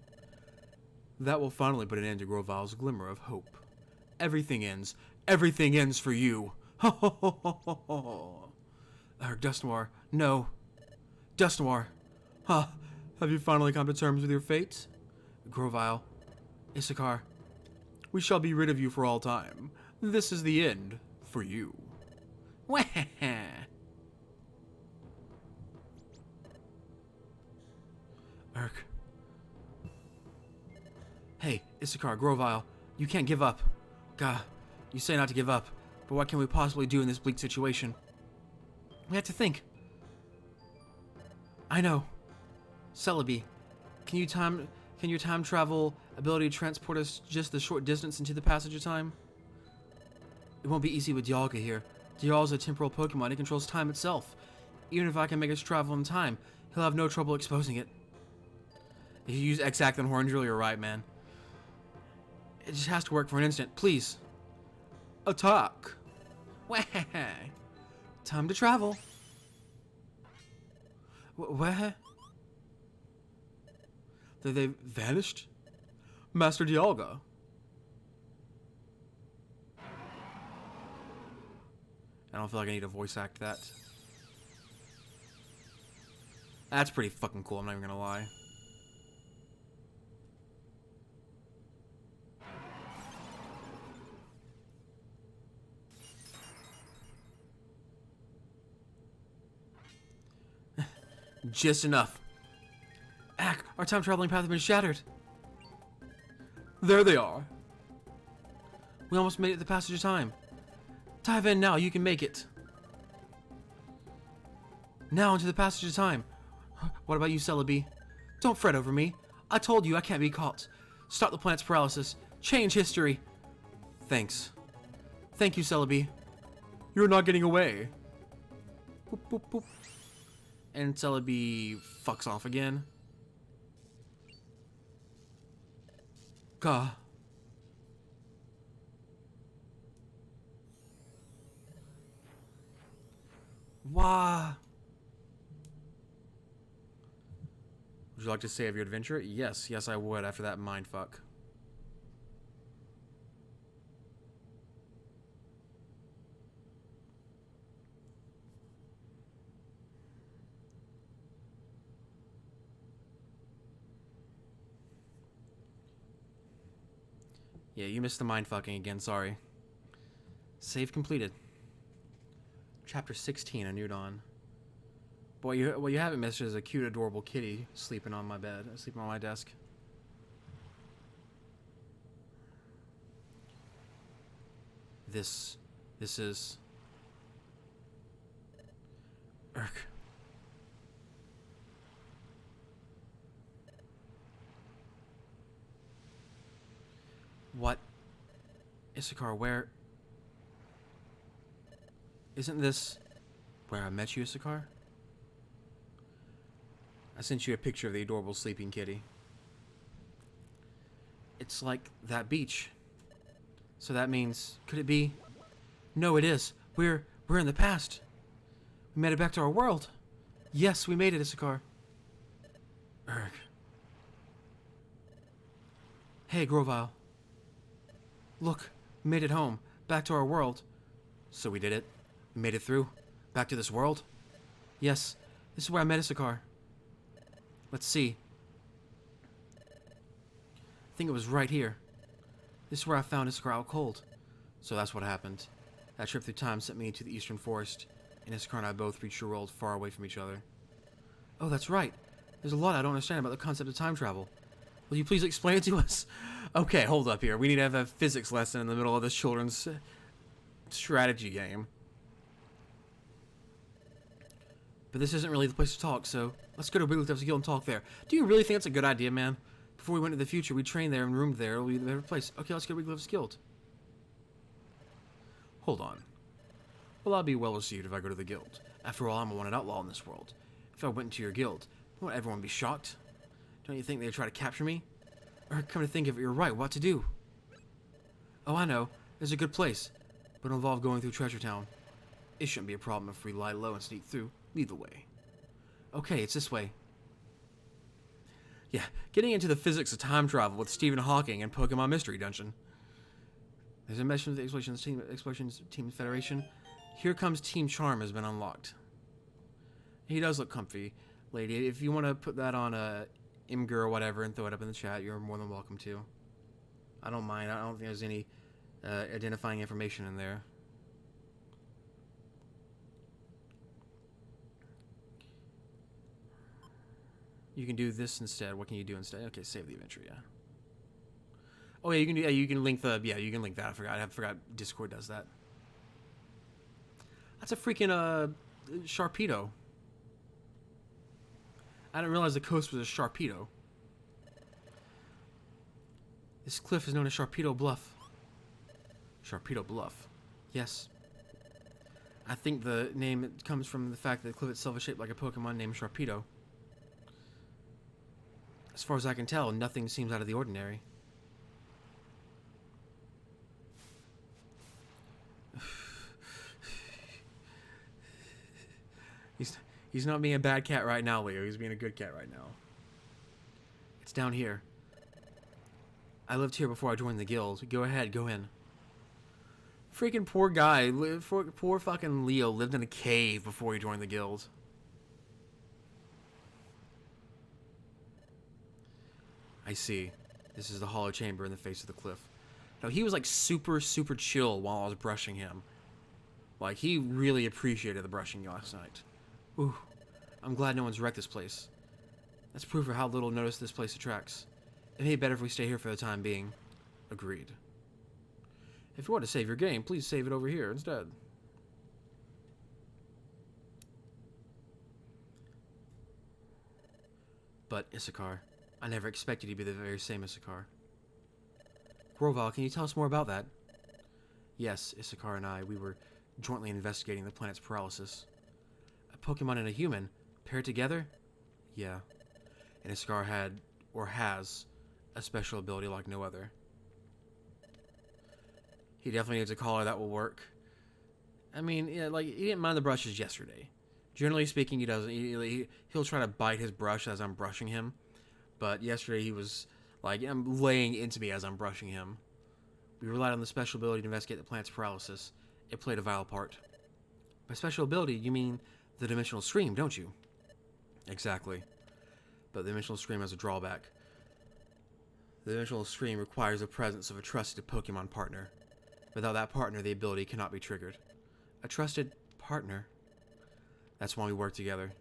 That will finally put an end to Groval's glimmer of hope. Everything ends. Everything ends for you. Ho ho ho ho ho ho. Dust Noir, no. Dust Noir. Huh. Have you finally come to terms with your fate? Groval. Issachar. We shall be rid of you for all time. This is the end for you. Wah. Urk. Hey, Issachar, Groval, you can't give up. Gah, you say not to give up, but what can we possibly do in this bleak situation? We have to think. I know. Celebi, can your time travel ability transport us just a short distance into the passage of time? It won't be easy with Dialga here. Dialga's a temporal Pokemon. It controls time itself. Even if I can make us travel in time, he'll have no trouble exposing it. If you use Exact on Horndrill, you're right, man. It just has to work for an instant. Please. Attack. Time to travel. Where? They vanished? Master Dialga. I don't feel like I need to voice act that. That's pretty fucking cool, I'm not even gonna lie. Just enough. Ack, our time traveling path has been shattered. There they are. We almost made it to the passage of time. Dive in now, you can make it. Now into the passage of time. What about you, Celebi? Don't fret over me. I told you I can't be caught. Stop the planet's paralysis. Change history. Thanks. Thank you, Celebi. You're not getting away. Boop, boop, boop. And Celebi fucks off again. Gah. Wah. Would you like to save your adventure? Yes, yes I would after that mindfuck. Yeah, you missed the mindfucking again, sorry. Save completed. Chapter 16, A New Dawn. Boy, what you haven't missed is a cute, adorable kitty sleeping on my bed, sleeping on my desk. This is... Urk. What? Issachar, where... Isn't this where I met you, Issachar? I sent you a picture of the adorable sleeping kitty. It's like that beach. So that means, could it be? No, it is. We're in the past. We made it back to our world. Yes, we made it, Issachar. Urgh. Hey, Groval. Look, we made it home, back to our world. So we did it. We made it through, back to this world. Yes, this is where I met Issachar. Let's see. I think it was right here. This is where I found Issachar out cold. So that's what happened. That trip through time sent me to the eastern forest, and Issachar and I both reached a world far away from each other. Oh, that's right. There's a lot I don't understand about the concept of time travel. Will you please explain it to us? Okay, hold up here. We need to have a physics lesson in the middle of this children's strategy game. But this isn't really the place to talk, so let's go to Wigglytuff's Guild and talk there. Do you really think that's a good idea, man? Before we went to the future, we trained there and roomed there. It'll be the better place. Okay, let's go to Wigglytuff's Guild. Hold on. Well, I'll be well received if I go to the guild. After all, I'm a wanted outlaw in this world. If I went into your guild, won't everyone be shocked? Don't you think they'd try to capture me? Or come to think of it, you're right, what to do? Oh, I know. There's a good place, but it'll involve going through Treasure Town. It shouldn't be a problem if we lie low and sneak through. Lead the way. Okay, it's this way. Yeah, getting into the physics of time travel with Stephen Hawking and Pokemon Mystery Dungeon. There's a mission with the Explorations Team Federation. Here Comes Team Charm has been unlocked. He does look comfy, lady. If you want to put that on a Imgur or whatever and throw it up in the chat, you're more than welcome to. I don't mind. I don't think there's any identifying information in there. You can do this instead. What can you do instead? Okay, save the adventure. Yeah. Oh yeah, you can do. Yeah, you can link the. Yeah, you can link that. I forgot. Discord does that. That's a freaking Sharpedo. I didn't realize the coast was a Sharpedo. This cliff is known as Sharpedo Bluff. Sharpedo Bluff. Yes. I think the name comes from the fact that the cliff itself is shaped like a Pokemon named Sharpedo. As far as I can tell, nothing seems out of the ordinary. He's not being a bad cat right now, Leo. He's being a good cat right now. It's down here. I lived here before I joined the guild. Go ahead, go in. Freaking poor guy. Poor fucking Leo lived in a cave before he joined the guild. I see. This is the hollow chamber in the face of the cliff. Now, he was like super chill while I was brushing him. Like, he really appreciated the brushing last night. Ooh, I'm glad no one's wrecked this place. That's proof of how little notice this place attracts. It may be better if we stay here for the time being. Agreed. If you want to save your game, please save it over here instead. But, Issachar, I never expected you to be the very same Issachar. Groval, can you tell us more about that? Yes, Issachar and I, we were jointly investigating the planet's paralysis. A Pokemon and a human, paired together? Yeah. And Issachar had, or has, a special ability like no other. He definitely needs a collar that will work. I mean, yeah, like, he didn't mind the brushes yesterday. Generally speaking, he doesn't. He'll try to bite his brush as I'm brushing him. But yesterday he was, like, laying into me as I'm brushing him. We relied on the special ability to investigate the planet's paralysis. It played a vital part. By special ability, you mean the dimensional stream, don't you? Exactly. But the dimensional stream has a drawback. The dimensional stream requires the presence of a trusted Pokemon partner. Without that partner, the ability cannot be triggered. A trusted partner? That's why we work together.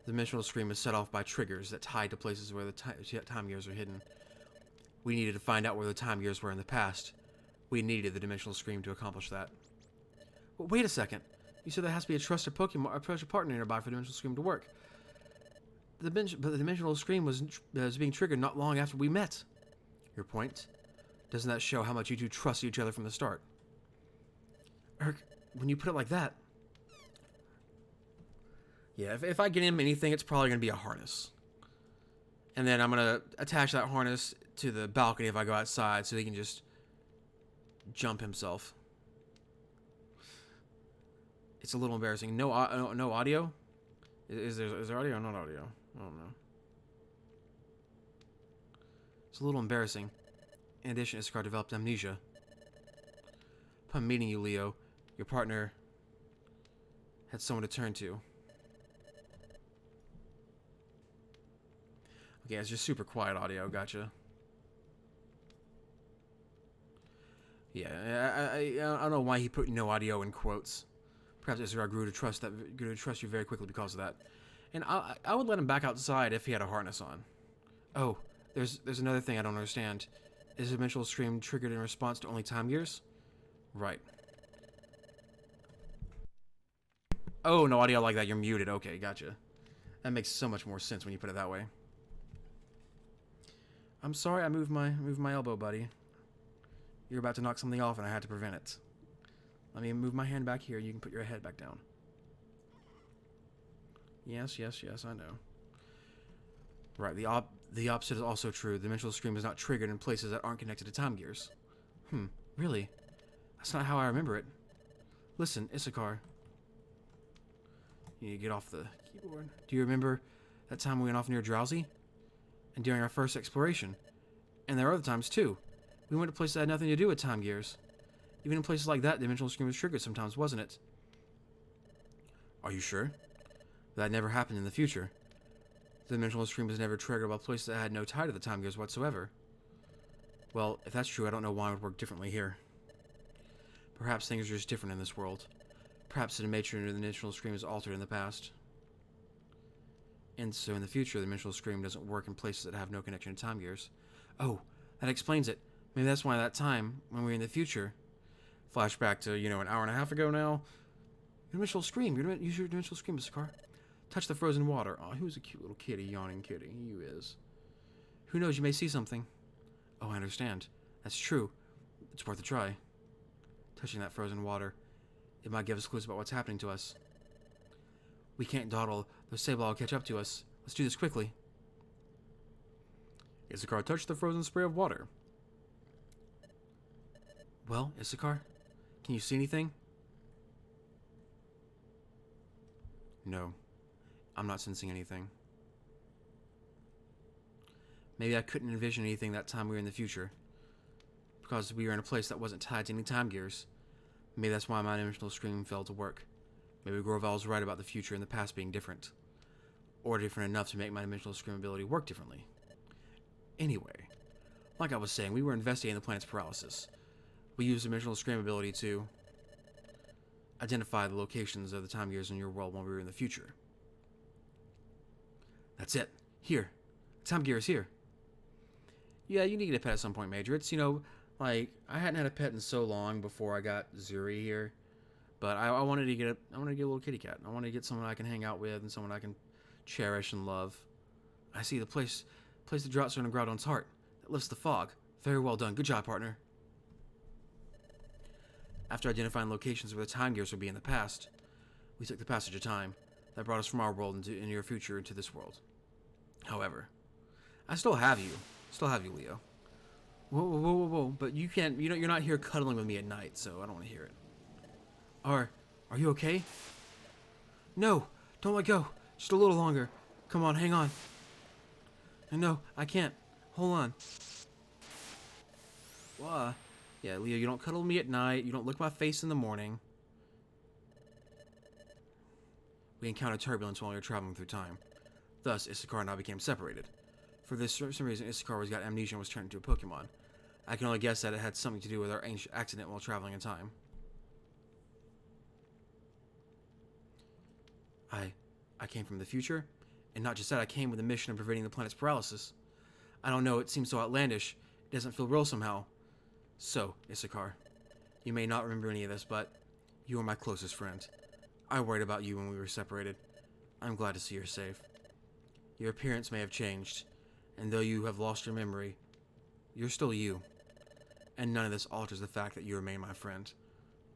The dimensional stream is set off by triggers that tie to places where the time gears are hidden. We needed to find out where the time gears were in the past. We needed the dimensional stream to accomplish that. But wait a second. You said there has to be a trusted Pokemon, a trusted partner nearby for the dimensional stream to work. But the dimensional stream was being triggered not long after we met. Your point? Doesn't that show how much you two trust each other from the start? Erk, when you put it like that... Yeah, if I get him anything, it's probably going to be a harness. And then I'm going to attach that harness to the balcony if I go outside so he can just jump himself. It's a little embarrassing. No audio? Is there audio or not audio? I don't know. It's a little embarrassing. In addition, Issachar developed amnesia. Upon meeting you, Leo, your partner had someone to turn to. Okay, it's just super quiet audio. Gotcha. Yeah, I don't know why he put no audio in quotes. Perhaps Issachar grew to trust you very quickly because of that. And I would let him back outside if he had a harness on. Oh, there's another thing I don't understand. Is the dimensional stream triggered in response to only time gears? Right. Oh, no audio like that. You're muted. Okay, gotcha. That makes so much more sense when you put it that way. I'm sorry I moved my elbow, buddy. You're about to knock something off and I had to prevent it. Let me move my hand back here. You can put your head back down. Yes, I know. Right, the opposite is also true. The dimensional stream is not triggered in places that aren't connected to time gears. Really? That's not how I remember it. Listen, Issachar. You need to get off the keyboard. Do you remember that time we went off near Drowsy? and during our first exploration. And there are other times, too. We went to places that had nothing to do with time gears. Even in places like that, the dimensional scream was triggered sometimes, wasn't it? Are you sure? That never happened in the future. The dimensional scream was never triggered by places that had no tie to the time gears whatsoever. Well, if that's true, I don't know why it would work differently here. Perhaps things are just different in this world. Perhaps the dimension of the dimensional scream is altered in the past. And so in the future, the dimensional scream doesn't work in places that have no connection to time gears. Oh, that explains it. Maybe that's why that time, when we were in the future, flashback to, an hour and a half ago now. Your dimensional scream. Use your dimensional scream, Sakar. Touch the frozen water. Oh, he was a cute little kitty, yawning kitty. He is. Who knows, you may see something. Oh, I understand. That's true. It's worth a try. Touching that frozen water. It might give us clues about what's happening to us. We can't dawdle. Those Sabla will catch up to us. Let's do this quickly. Issachar touched the frozen spray of water. Well, Issachar, can you see anything? No, I'm not sensing anything. Maybe I couldn't envision anything that time we were in the future, because we were in a place that wasn't tied to any time gears. Maybe that's why my dimensional scream failed to work. Maybe Groval's right about the future and the past being different. Or different enough to make my dimensional scream ability work differently. Anyway, like I was saying, we were investigating the planet's paralysis. We used the dimensional scream ability to identify the locations of the time gears in your world when we were in the future. That's it. Here. The time gear is here. Yeah, you need to get a pet at some point, Major. It's, like, I hadn't had a pet in so long before I got Zuri here. But I wanted to get a little kitty cat. I wanted to get someone I can hang out with and someone I can cherish and love. I see the place that drops on Groudon's heart. That lifts the fog. Very well done. Good job, partner. After identifying locations where the time gears would be in the past, we took the passage of time that brought us from our world into your future into this world. However, I still have you. Leo. Whoa. But you can't, you're not here cuddling with me at night, so I don't want to hear it. Are you okay? No, don't let go. Just a little longer. Come on, hang on. No, I can't. Hold on. Well, yeah, Leo, you don't cuddle me at night. You don't lick my face in the morning. We encountered turbulence while we were traveling through time. Thus, Issachar and I became separated. For this for some reason, Issachar got amnesia and was turned into a Pokemon. I can only guess that it had something to do with our ancient accident while traveling in time. I came from the future, and not just that, I came with a mission of preventing the planet's paralysis. I don't know, it seems so outlandish. It doesn't feel real somehow. So, Issachar, you may not remember any of this, but you are my closest friend. I worried about you when we were separated. I'm glad to see you're safe. Your appearance may have changed, and though you have lost your memory, you're still you. And none of this alters the fact that you remain my friend.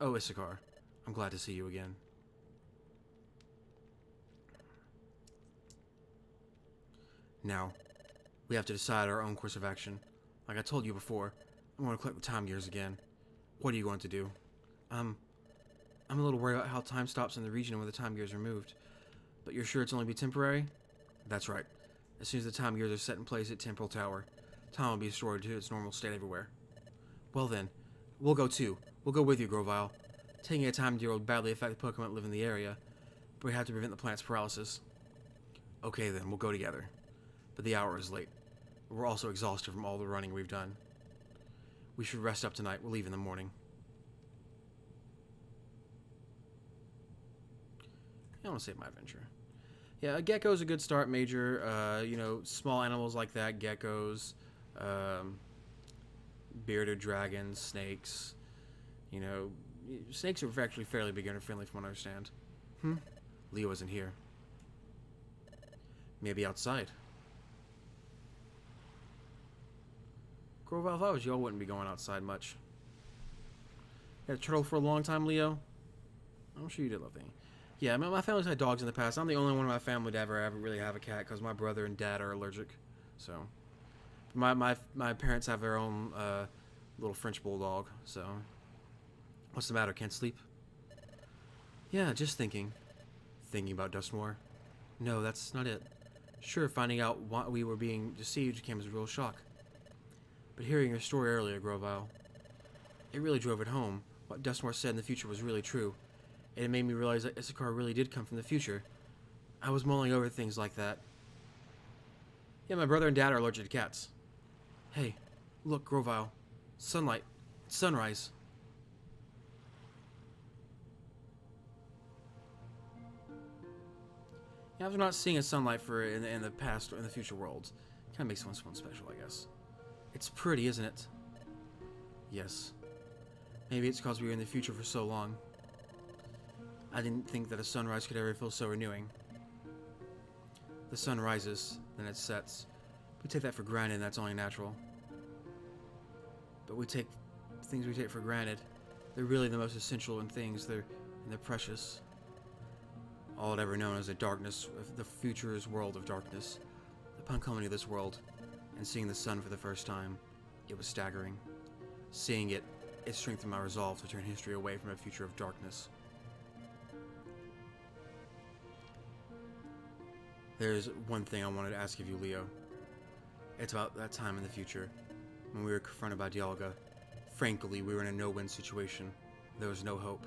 Oh, Issachar, I'm glad to see you again. Now, we have to decide our own course of action. Like I told you before, I'm going to collect the time gears again. What are you going to do? I'm a little worried about how time stops in the region when the time gears are removed. But you're sure it's only be temporary? That's right. As soon as the time gears are set in place at Temporal Tower, time will be restored to its normal state everywhere. Well then, we'll go too. We'll go with you, Grovile. Taking a time gear will badly affect the Pokemon that live in the area, but we have to prevent the planet's paralysis. Okay then, we'll go together. But the hour is late. We're also exhausted from all the running we've done. We should rest up tonight. We'll leave in the morning. I want to save my adventure. Yeah, a gecko's a good start, Major. Small animals like that, geckos, bearded dragons, snakes. Snakes are actually fairly beginner-friendly from what I understand. Leo isn't here. Maybe outside. Grovile, if I was you, I wouldn't be going outside much. You had a turtle for a long time, Leo? I'm sure you did love that. Yeah, my family's had dogs in the past. I'm the only one in my family to ever really have a cat because my brother and dad are allergic. So, my parents have their own little French bulldog. So, what's the matter? Can't sleep? Yeah, just thinking. Thinking about Dustmore? No, that's not it. Sure, finding out why we were being deceived came as a real shock. But hearing your story earlier, Grovile, it really drove it home. What Dustmore said in the future was really true, and it made me realize that Issachar really did come from the future. I was mulling over things like that. Yeah, my brother and dad are allergic to cats. Hey, look, Grovile. Sunlight. It's sunrise. Yeah, I'm not seeing a sunlight for in the past or in the future worlds. Kind of makes one special, I guess. It's pretty, isn't it? Yes. Maybe it's because we were in the future for so long. I didn't think that a sunrise could ever feel so renewing. The sun rises, then it sets. We take that for granted, and that's only natural. But things we take for granted. They're really the most essential in things. They're precious. All I'd ever known as the darkness of the future's world of darkness. Upon coming to this world and seeing the sun for the first time, it was staggering. Seeing it strengthened my resolve to turn history away from a future of darkness. There's one thing I wanted to ask of you, Leo. It's about that time in the future, when we were confronted by Dialga. Frankly, we were in a no-win situation. There was no hope.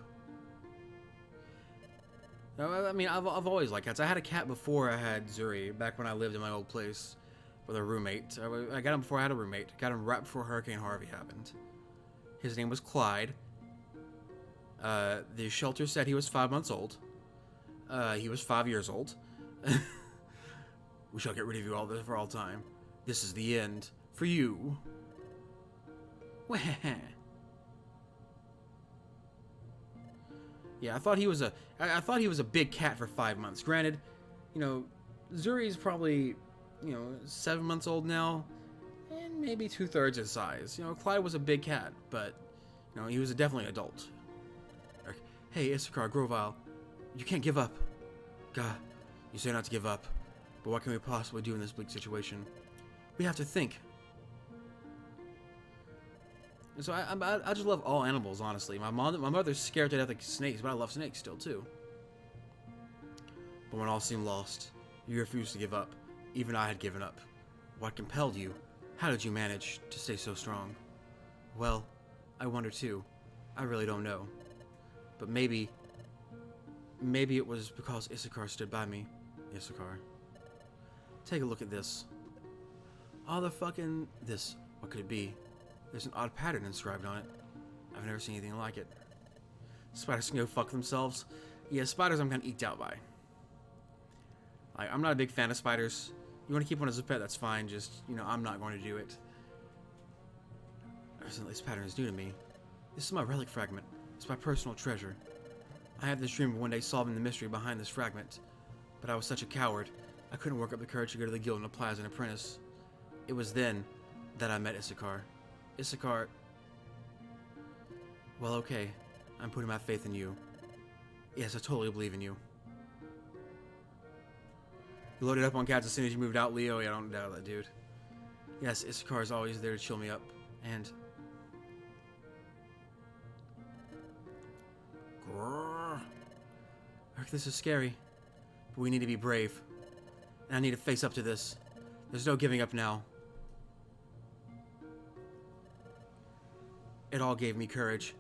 I mean, I've always liked cats. I had a cat before I had Zuri, back when I lived in my old place with a roommate. I got him before I had a roommate. Got him right before Hurricane Harvey happened. His name was Clyde. The shelter said he was 5 months old. He was 5 years old. We shall get rid of you all for all time. This is the end. For you. Yeah, I thought he was a big cat for 5 months. Granted, you know, Zuri's probably, 7 months old now, and maybe 2/3 his size. Clyde was a big cat, but he was definitely an adult. Hey, Issachar, Grovile, you can't give up. God, you say not to give up, but what can we possibly do in this bleak situation? We have to think. And so I just love all animals, honestly. My mother's scared to death of snakes, but I love snakes still too. But when all seemed lost, you refused to give up. Even I had given up. What compelled you? How did you manage to stay so strong? Well, I wonder too. I really don't know. But maybe it was because Issachar stood by me. Issachar. Take a look at this. All the fucking... This. What could it be? There's an odd pattern inscribed on it. I've never seen anything like it. Spiders can go fuck themselves. Yeah, spiders I'm kind of eked out by. I'm not a big fan of spiders. You want to keep one as a pet, that's fine. Just, I'm not going to do it. This pattern is new to me. This is my relic fragment. It's my personal treasure. I have this dream of one day solving the mystery behind this fragment. But I was such a coward. I couldn't work up the courage to go to the guild and apply as an apprentice. It was then that I met Issachar. Issachar... Well, okay. I'm putting my faith in you. Yes, I totally believe in you. You loaded up on cats as soon as you moved out, Leo. Yeah, I don't doubt that, dude. Yes, Issachar is always there to chill me up. And... Grrr. This is scary. But we need to be brave. And I need to face up to this. There's no giving up now. It all gave me courage.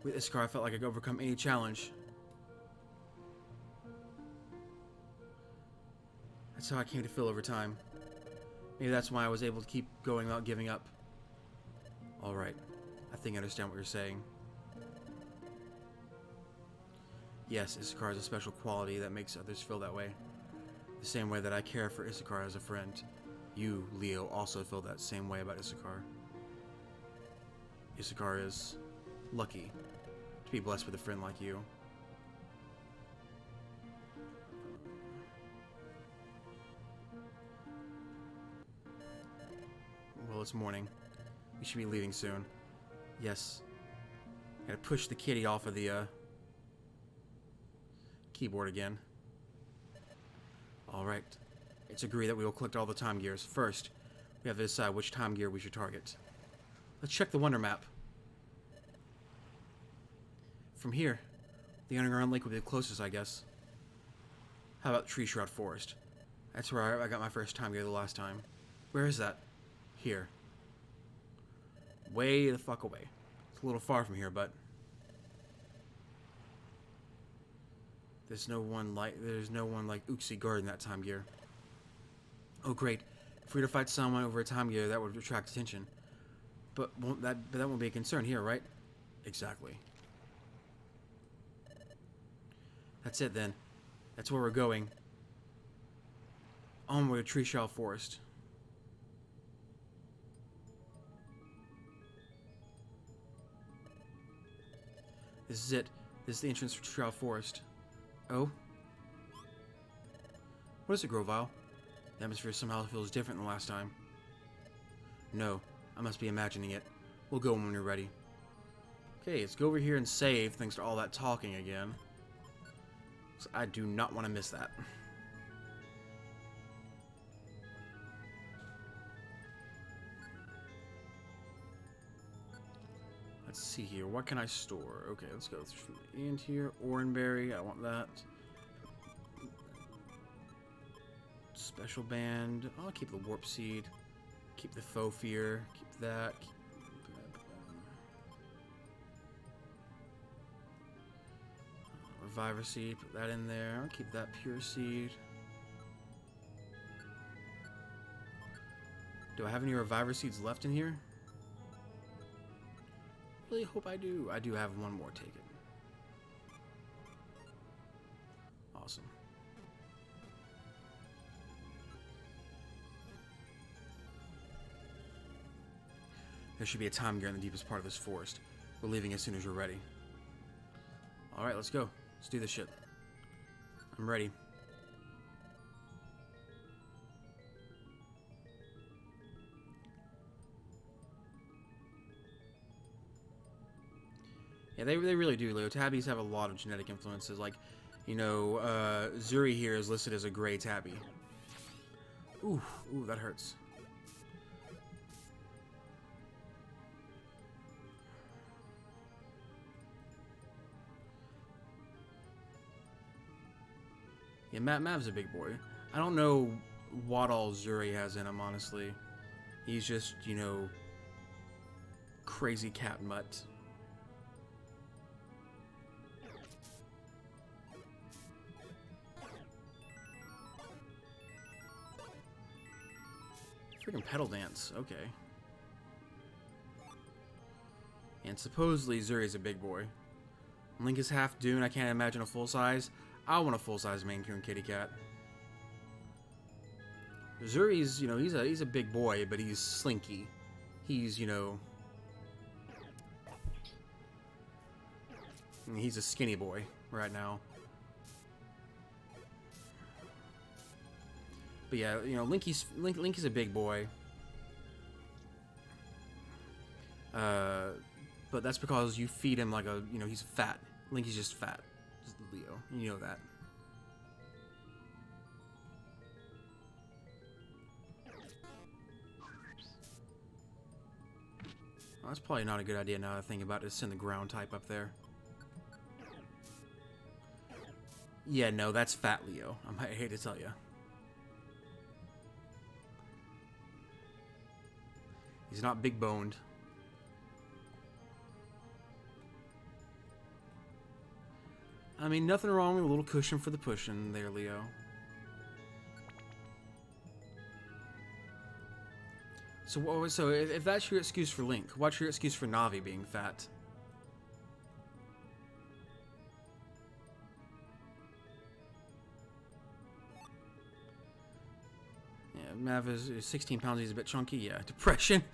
With Issachar, I felt like I could overcome any challenge. That's how I came to feel over time. Maybe that's why I was able to keep going without giving up. Alright. I think I understand what you're saying. Yes, Issachar has a special quality that makes others feel that way. The same way that I care for Issachar as a friend. You, Leo, also feel that same way about Issachar. Issachar is lucky to be blessed with a friend like you. Well, it's morning. We should be leaving soon. Yes. Gotta push the kitty off of the, keyboard again. Alright. It's agreed that we will collect all the time gears. First, we have to decide which time gear we should target. Let's check the Wonder Map. From here, the underground lake would be the closest, I guess. How about Tree Shroud Forest? That's where I got my first time gear the last time. Where is that? Here. Way the fuck away. It's a little far from here, but there's no one like Uxie guarding that time gear. Oh great. If we were to fight someone over a time gear, that would attract attention. But that won't be a concern here, right? Exactly. That's it then. That's where we're going. Onward to Tree Shell Forest. This is it. This is the entrance to Tree Shell Forest. Oh? What is it, Grovile? The atmosphere somehow feels different than last time. No, I must be imagining it. We'll go when you're ready. Okay, let's go over here and save thanks to all that talking again. So I do not want to miss that. Let's see here. What can I store? Okay, let's go through the end here. Oranberry, I want that. Special band. I'll keep the warp seed. Keep the faux fear. Keep that. Reviver seed. Put that in there. I'll keep that pure seed. Do I have any reviver seeds left in here? Really hope I do. I do have one more. Take it. Awesome. There should be a time gear in the deepest part of this forest. We're leaving as soon as you're ready. Alright, let's go. Let's do this shit. I'm ready. Yeah, they really do, Leo. Tabbies have a lot of genetic influences. Like, you know, Zuri here is listed as a gray tabby. Ooh, that hurts. Yeah, Mav's a big boy. I don't know what all Zuri has in him, honestly. He's just, you know, crazy cat mutt. Freaking pedal dance, okay. And supposedly Zuri's a big boy. Link is half Dune, I can't imagine a full size. I want a full-size Maine Coon kitty cat. Zuri's, you know, he's a big boy, but he's slinky. He's, you know, he's a skinny boy right now. But yeah, you know, Link is a big boy. But that's because you feed him like a, you know, he's fat. Link is just fat. Leo, you know that. Well, that's probably not a good idea now that I think about it, to send the ground type up there. Yeah, no, that's fat Leo. I hate to tell you. He's not big boned. I mean, nothing wrong with a little cushion for the pushing there, Leo. So if that's your excuse for Link, what's your excuse for Navi being fat? Yeah, Mav is 16 pounds, he's a bit chunky, yeah. Depression?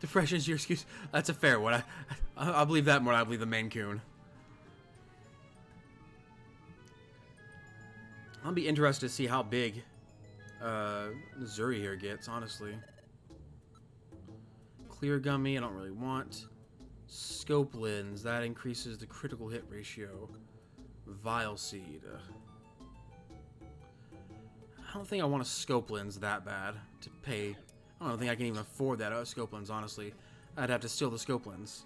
Depression's your excuse? That's a fair one. I believe that more than I believe the Maine Coon. I'll be interested to see how big Zuri here gets, honestly. Clear Gummy, I don't really want. Scope Lens, that increases the critical hit ratio. Vile Seed. I don't think I want a Scope Lens that bad to pay. I don't think I can even afford that Scope Lens, honestly. I'd have to steal the Scope Lens.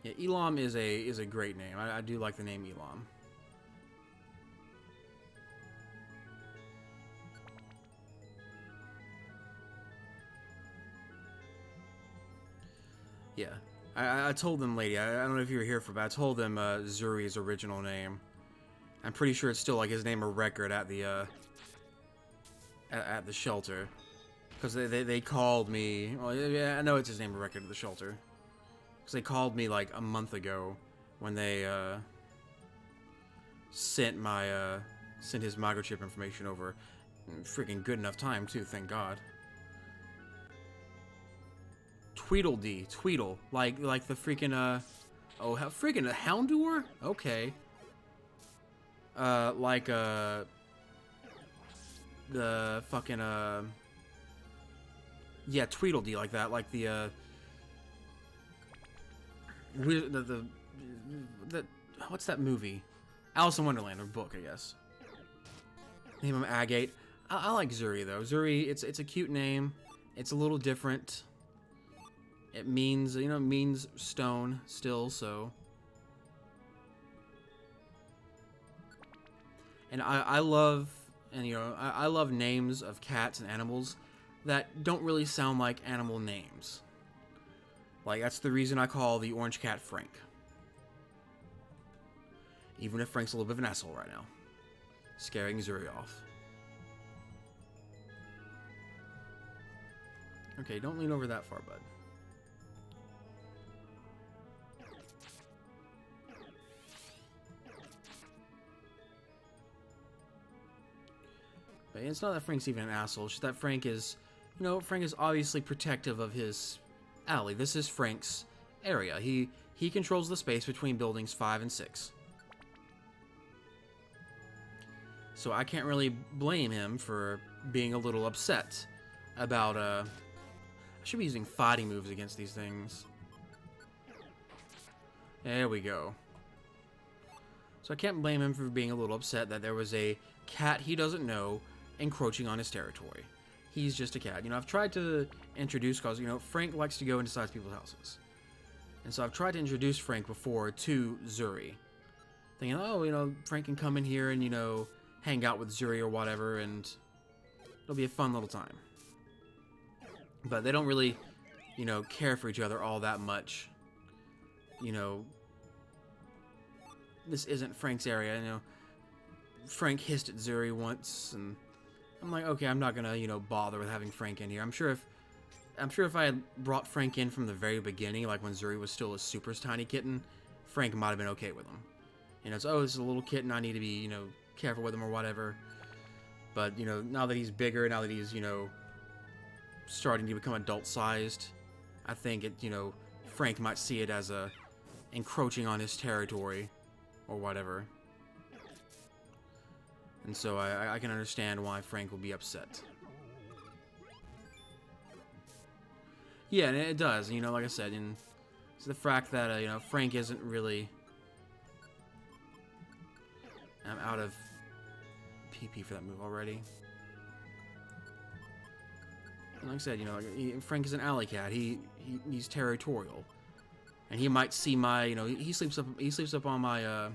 Yeah, Elam is a great name. I do like the name Elam. Yeah. I told them, lady, I don't know if you were here for, but I told them Zuri's original name. I'm pretty sure it's still like his name of record at the shelter, because they called me. Well, yeah, I know it's his name of record at the shelter, because they called me like a month ago when they sent his microchip information over. Freaking good enough time too, thank God. Tweedledee, Tweedle, like the freaking oh, freaking a Houndour? Okay. Like the fucking yeah, Tweedledee, like that, like the what's that movie? Alice in Wonderland, or book, I guess. Name him Agate. I like Zuri though. Zuri, it's a cute name. It's a little different. It means, you know, means stone still, so. And I love, and you know, I love names of cats and animals that don't really sound like animal names. Like, that's the reason I call the orange cat Frank. Even if Frank's a little bit of an asshole right now. Scaring Zuri off. Okay, don't lean over that far, bud. But it's not that Frank's even an asshole, it's just that Frank is, you know, Frank is obviously protective of his alley. This is Frank's area. He controls the space between buildings 5 and 6. So I can't really blame him for being a little upset about, I should be using fighting moves against these things. There we go. So I can't blame him for being a little upset that there was a cat he doesn't know encroaching on his territory. He's just a cat. You know, I've tried to introduce, because, you know, Frank likes to go inside people's houses. And so I've tried to introduce Frank before to Zuri. Thinking, oh, you know, Frank can come in here and, you know, hang out with Zuri or whatever, and it'll be a fun little time. But they don't really, you know, care for each other all that much. You know, this isn't Frank's area, you know. Frank hissed at Zuri once, and I'm like, okay, I'm not gonna, you know, bother with having Frank in here. I'm sure if I had brought Frank in from the very beginning, like when Zuri was still a super tiny kitten, Frank might have been okay with him. You know, it's, oh, this is a little kitten, I need to be, you know, careful with him or whatever. But, you know, now that he's bigger, now that he's, you know, starting to become adult-sized, I think it, you know, Frank might see it as a encroaching on his territory or whatever. And so I can understand why Frank will be upset. Yeah, and it does, you know, like I said, and it's the fact that, you know, Frank isn't really... I'm out of PP for that move already. And like I said, you know, Frank is an alley cat. He's territorial, and he might see my, you know, he sleeps up on my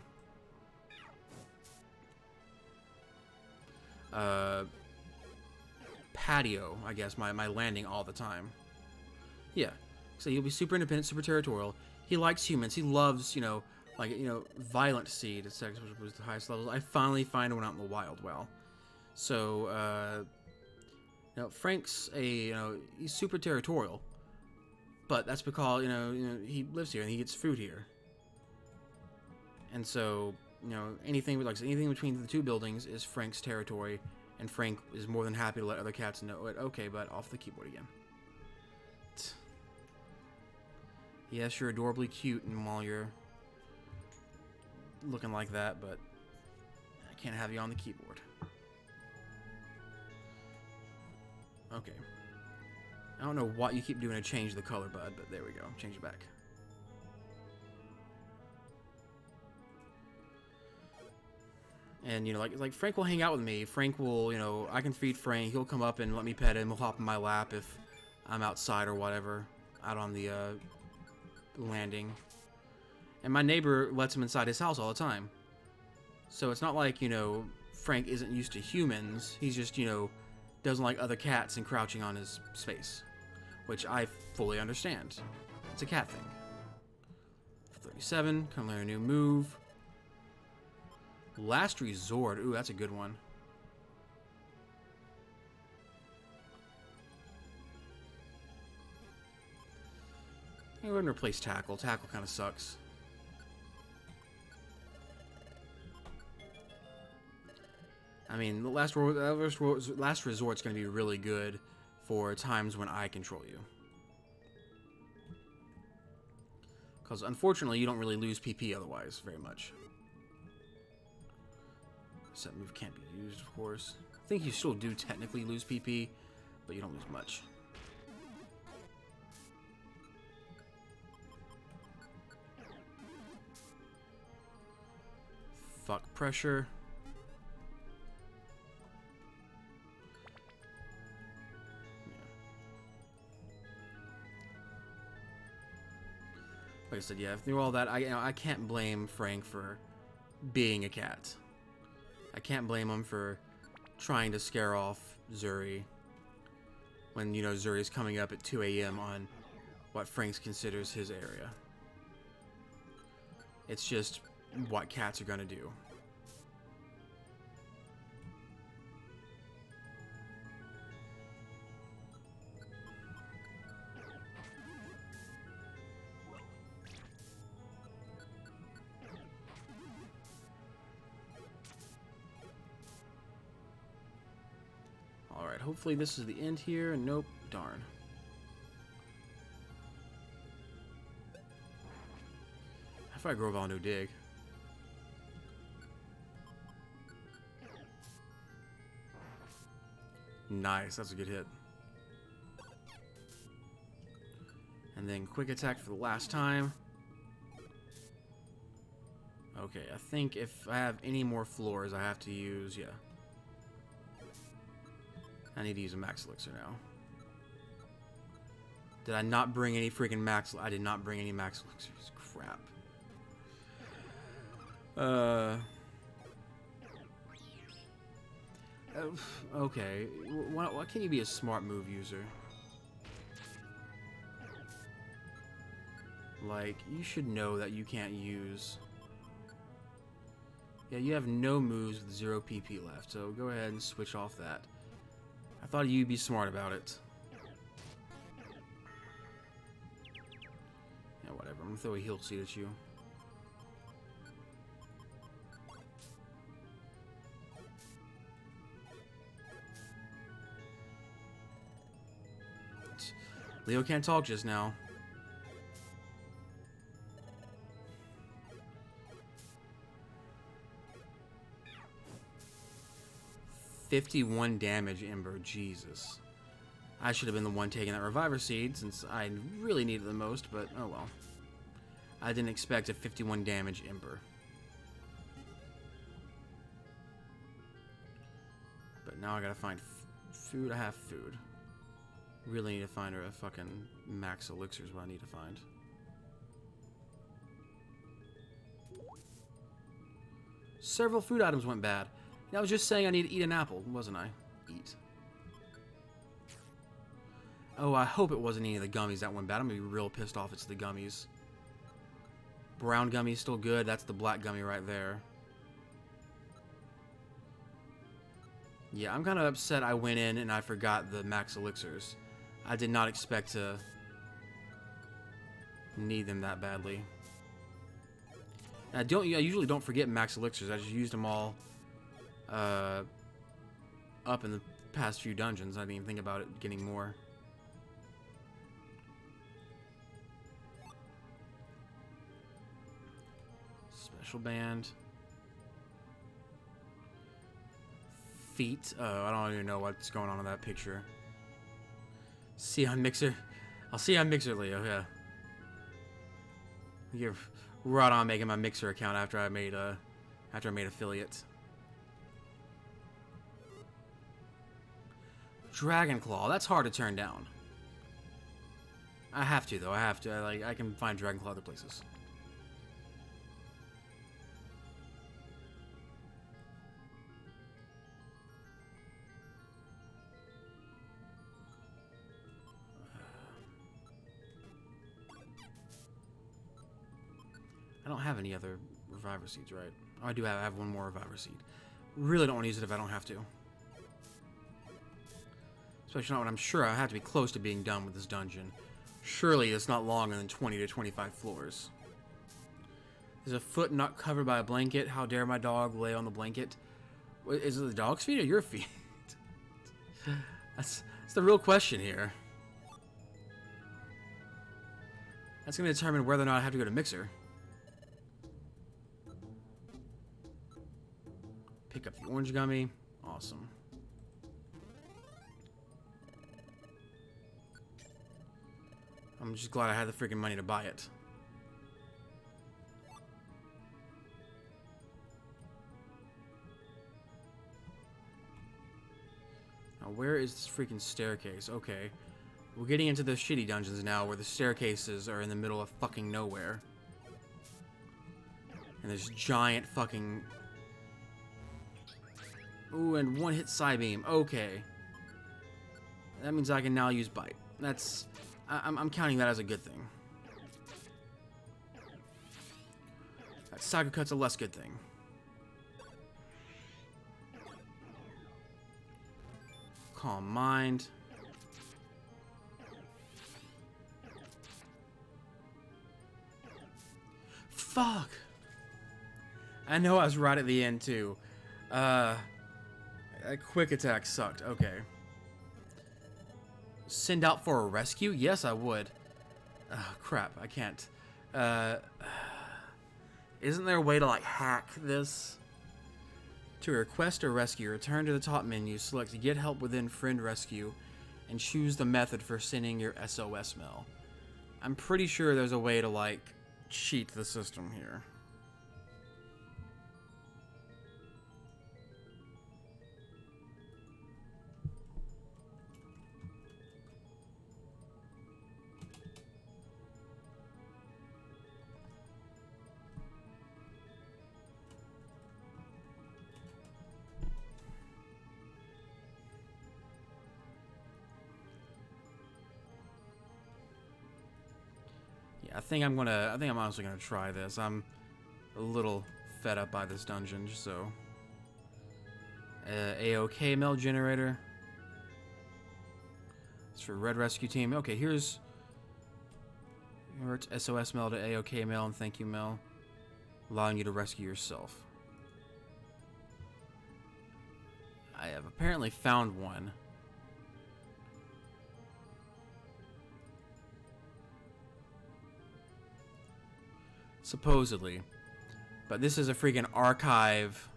patio, I guess, my landing all the time. Yeah, so he'll be super independent, super territorial. He likes humans. He loves, you know, like, you know, Violent Seed, which was the highest levels. I finally find one out in the wild. Well, so you know, Frank's you know, he's super territorial, but that's because, you know, he lives here and he gets food here, and so, you know, anything between the two buildings is Frank's territory, and Frank is more than happy to let other cats know it. Okay, but off the keyboard again. Yes, you're adorably cute, and while you're looking like that, but I can't have you on the keyboard. Okay. I don't know what you keep doing to change the color, bud, but there we go. Change it back. And, you know, like Frank will hang out with me. Frank will, you know, I can feed Frank. He'll come up and let me pet him. He'll hop in my lap if I'm outside or whatever, out on the landing. And my neighbor lets him inside his house all the time. So it's not like, you know, Frank isn't used to humans. He's just, you know, doesn't like other cats and crouching on his space. Which I fully understand. It's a cat thing. 37, come learn a new move. Last Resort, ooh, that's a good one. I wouldn't replace Tackle. Tackle kind of sucks. I mean, the Last Resort's going to be really good for times when I control you. Because, unfortunately, you don't really lose PP otherwise very much. Set move can't be used, of course. I think you still do technically lose PP, but you don't lose much. Fuck pressure. Like I said, yeah, through all that, I can't blame Frank for being a cat. I can't blame him for trying to scare off Zuri when, you know, Zuri's coming up at 2 a.m. on what Frank considers his area. It's just what cats are gonna do. Alright, hopefully this is the end here. Nope, darn. If I grow a new dig. Nice, that's a good hit. And then quick attack for the last time. Okay, I think if I have any more floors, I have to use, yeah. I need to use a max elixir now. Did I not bring any freaking max? I did not bring any max elixirs. Crap. Okay. Why can't you be a smart move user? Like, you should know that you can't use... Yeah, you have no moves with 0 PP left, so go ahead and switch off that. I thought you'd be smart about it. Yeah, whatever. I'm gonna throw a heal seed at you. Leo can't talk just now. $51 damage, Ember. Jesus. I should have been the one taking that Reviver Seed since I really needed it the most, but oh well. I didn't expect a 51 damage Ember. But now I gotta find food. I have food. Really need to find a fucking max elixir is what I need to find. Several food items went bad. I was just saying I need to eat an apple, wasn't I? Eat. Oh, I hope it wasn't any of the gummies that went bad. I'm gonna be real pissed off it's the gummies. Brown gummy's still good. That's the black gummy right there. Yeah, I'm kind of upset I went in and I forgot the max elixirs. I did not expect to need them that badly. And I usually don't forget max elixirs. I just used them all up in the past few dungeons. I didn't even think about it getting more. Special band. Feet. I don't even know what's going on in that picture. See on Mixer. I'll see on Mixer, Leo. Yeah. You're right on making my Mixer account after I made affiliate. Dragon Claw. That's hard to turn down. I have to though. I have to. I can find Dragon Claw other places. I don't have any other reviver seeds, right? Oh, I do have, one more reviver seed. Really don't want to use it if I don't have to. Especially not when I'm sure I have to be close to being done with this dungeon. Surely it's not longer than 20 to 25 floors. Is a foot not covered by a blanket? How dare my dog lay on the blanket? Is it the dog's feet or your feet? That's the real question here. That's going to determine whether or not I have to go to Mixer. Pick up the orange gummy. Awesome. I'm just glad I had the freaking money to buy it. Now, where is this freaking staircase? Okay. We're getting into the shitty dungeons now where the staircases are in the middle of fucking nowhere. And there's giant fucking... Ooh, and one-hit side beam. Okay. That means I can now use bite. That's... I'm counting that as a good thing. That Saga Cut's a less good thing. Calm mind. Fuck! I know I was right at the end, too. A quick attack sucked. Okay. Send out for a rescue? Yes, I would. Oh, crap. I can't. Isn't there a way to, like, hack this? To request a rescue, return to the top menu, select Get Help Within Friend Rescue, and choose the method for sending your SOS mail. I'm pretty sure there's a way to, like, cheat the system here. I think I'm honestly gonna try this. I'm a little fed up by this dungeon, so. AOK mail generator. It's for Red Rescue Team. Okay, here's SOS mail to AOK mail and thank you mail, allowing you to rescue yourself. I have apparently found one. Supposedly. But this is a freaking archive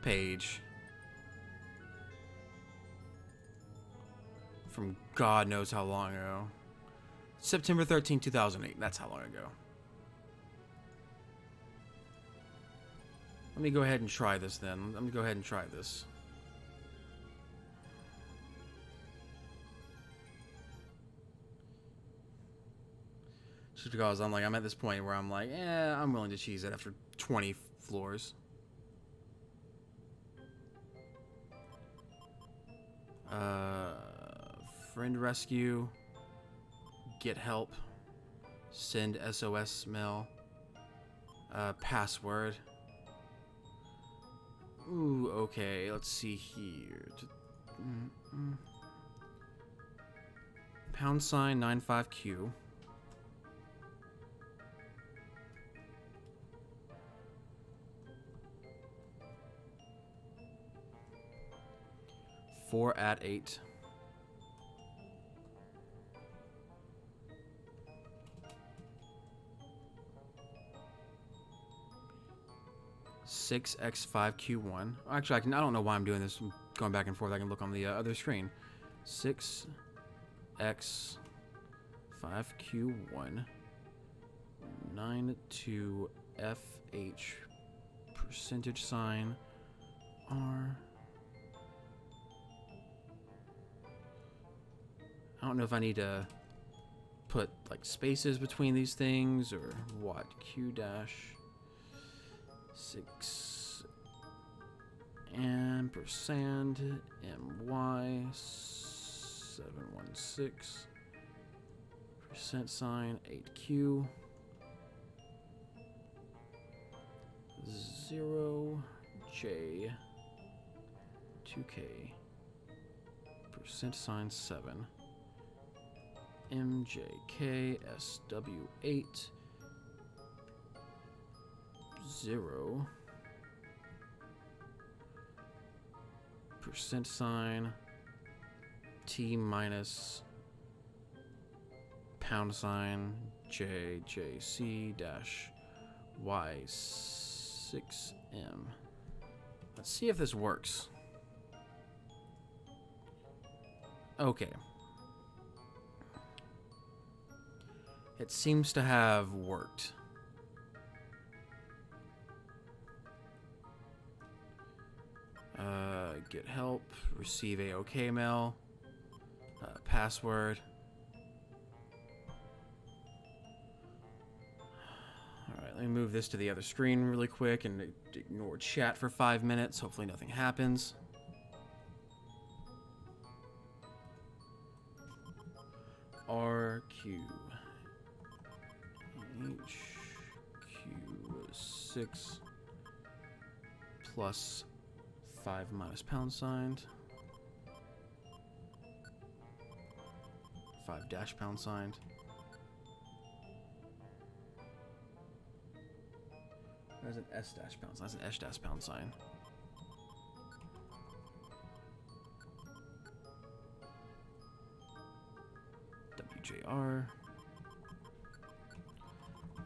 page from God knows how long ago. September 13, 2008. That's how long ago. Let me go ahead and try this then. Let me go ahead and try this. Just because I'm at this point where I'm like, I'm willing to cheese it after 20 floors. Friend rescue. Get help. Send SOS mail. Password. Ooh, okay. Let's see here. #95Q. Four at 8. (6x5q1). Actually, I don't know why I'm doing this. I'm going back and forth. I can look on the other screen. 6x5q1. 92fh. Percentage sign. R. I don't know if I need to put like spaces between these things or what. Q-6 ampersand MY 716 % sign 8Q 0J 2K %7 MJKSW8 0 %, T minus £, JJC dash Y6M. Let's see if this works. Okay. It seems to have worked. Get help, receive a OK mail, password. Alright, let me move this to the other screen really quick and ignore chat for 5 minutes. Hopefully nothing happens. RQ HQ6 plus 5 minus £, 5 dash £. There's an S dash £. That's an S dash £. WJR.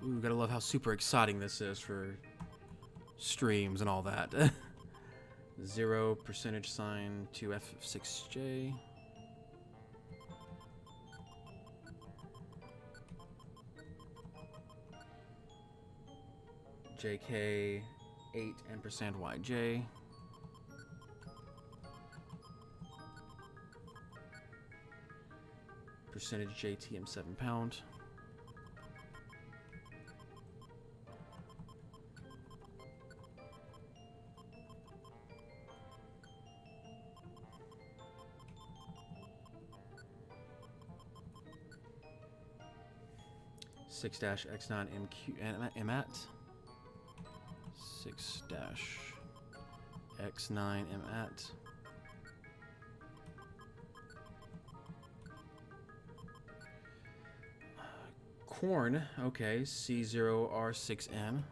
Ooh, gotta love how super exciting this is for streams and all that. 0 %, 2F6J. JK 8 and %YJ. Percentage JTM £7. Six dash X9 MQ and MAT. 6 dash X9 MAT. Corn, okay, C0R6N.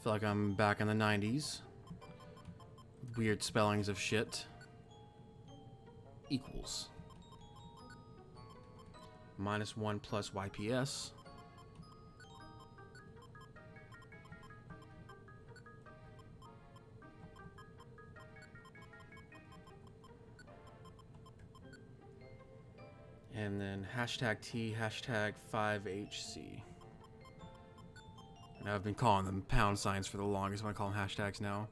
Feel like I'm back in the 90s. Weird spellings of shit. Equals. -1 plus YPS. And then hashtag T, hashtag 5HC. And I've been calling them £signs for the longest. I'm gonna call them hashtags now.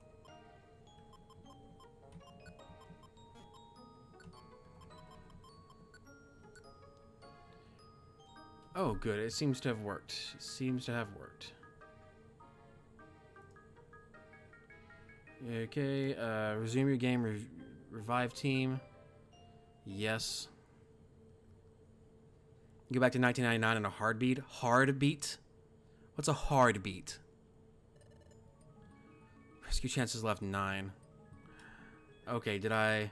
Oh, good. It seems to have worked. It seems to have worked. Okay, resume your game. Revive team. Yes. Go back to 1999 in a heartbeat. Heartbeat? What's a heartbeat? Rescue chances left 9. Okay, did I...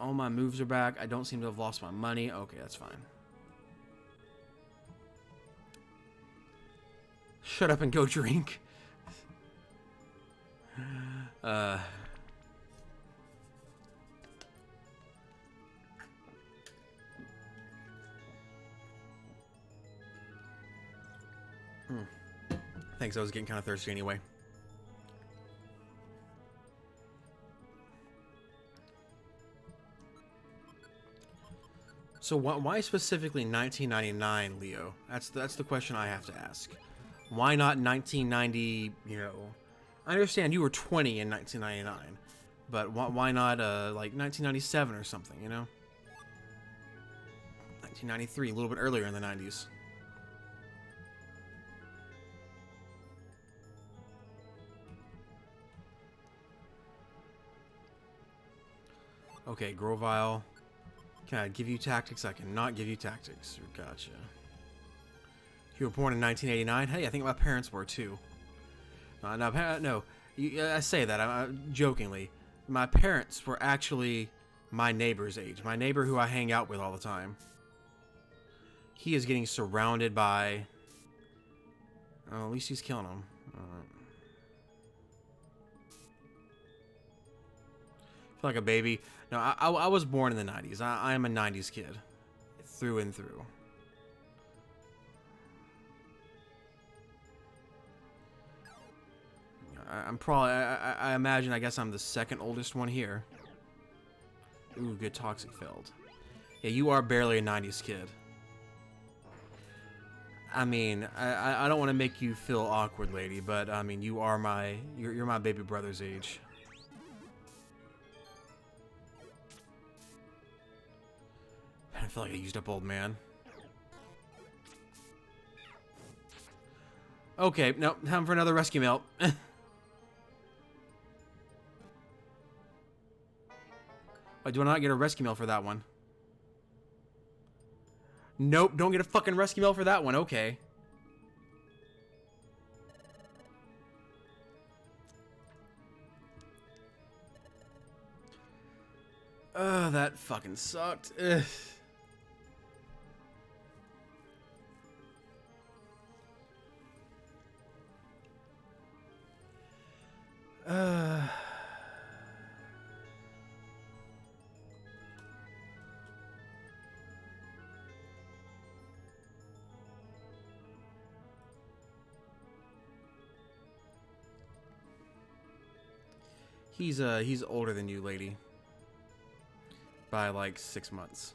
All my moves are back. I don't seem to have lost my money. Okay, that's fine. Shut up and go drink. Thanks, I was getting kind of thirsty anyway. So why specifically 1999, Leo? That's the question I have to ask. Why not 1990, you know? I understand you were 20 in 1999, but why not like 1997 or something, you know? 1993, a little bit earlier in the 90s. Okay, Grovile. Can I give you tactics? I cannot give you tactics. Gotcha. You were born in 1989? Hey, I think my parents were too. No. I say that jokingly. My parents were actually my neighbor's age. My neighbor who I hang out with all the time. He is getting surrounded by... Oh, at least he's killing them. I feel like a baby. No, I was born in the 90s. I am a 90s kid. Through and through. I'm probably... I imagine, I guess I'm the second oldest one here. Ooh, good toxic failed. Yeah, you are barely a 90s kid. I mean, I don't want to make you feel awkward, lady, but I mean, you are my... You're my baby brother's age. I feel like I used up old man. Okay, no, time for another rescue melt. Wait, do I not get a rescue mail for that one? Nope, don't get a fucking rescue mail for that one. Okay. That fucking sucked. Ugh. He's older than you, lady. By like 6 months.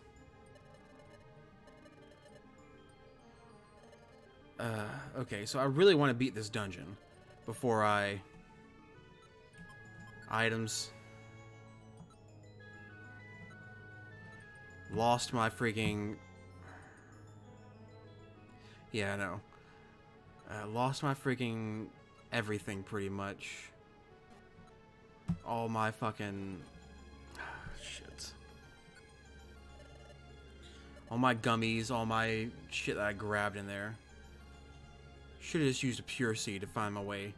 Okay, so I really want to beat this dungeon before I... Items. Lost my freaking... Yeah, I know. Lost my freaking everything pretty much. All my fucking... Shit. All my gummies, all my shit that I grabbed in there. Should have just used a pure seed to find my way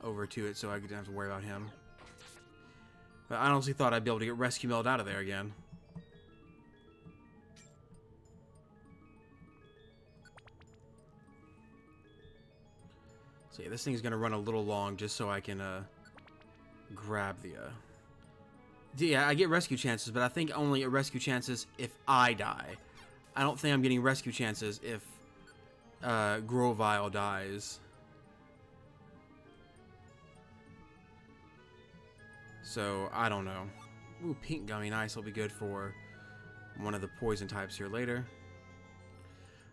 over to it so I didn't have to worry about him. But I honestly thought I'd be able to get rescue mailed out of there again. So yeah, this thing's gonna run a little long just so I can grab the yeah, I get rescue chances, but I think only rescue chances if I die. I don't think I'm getting rescue chances if Grovile dies. So, I don't know. Ooh, pink gummy, nice. Will be good for one of the poison types here later.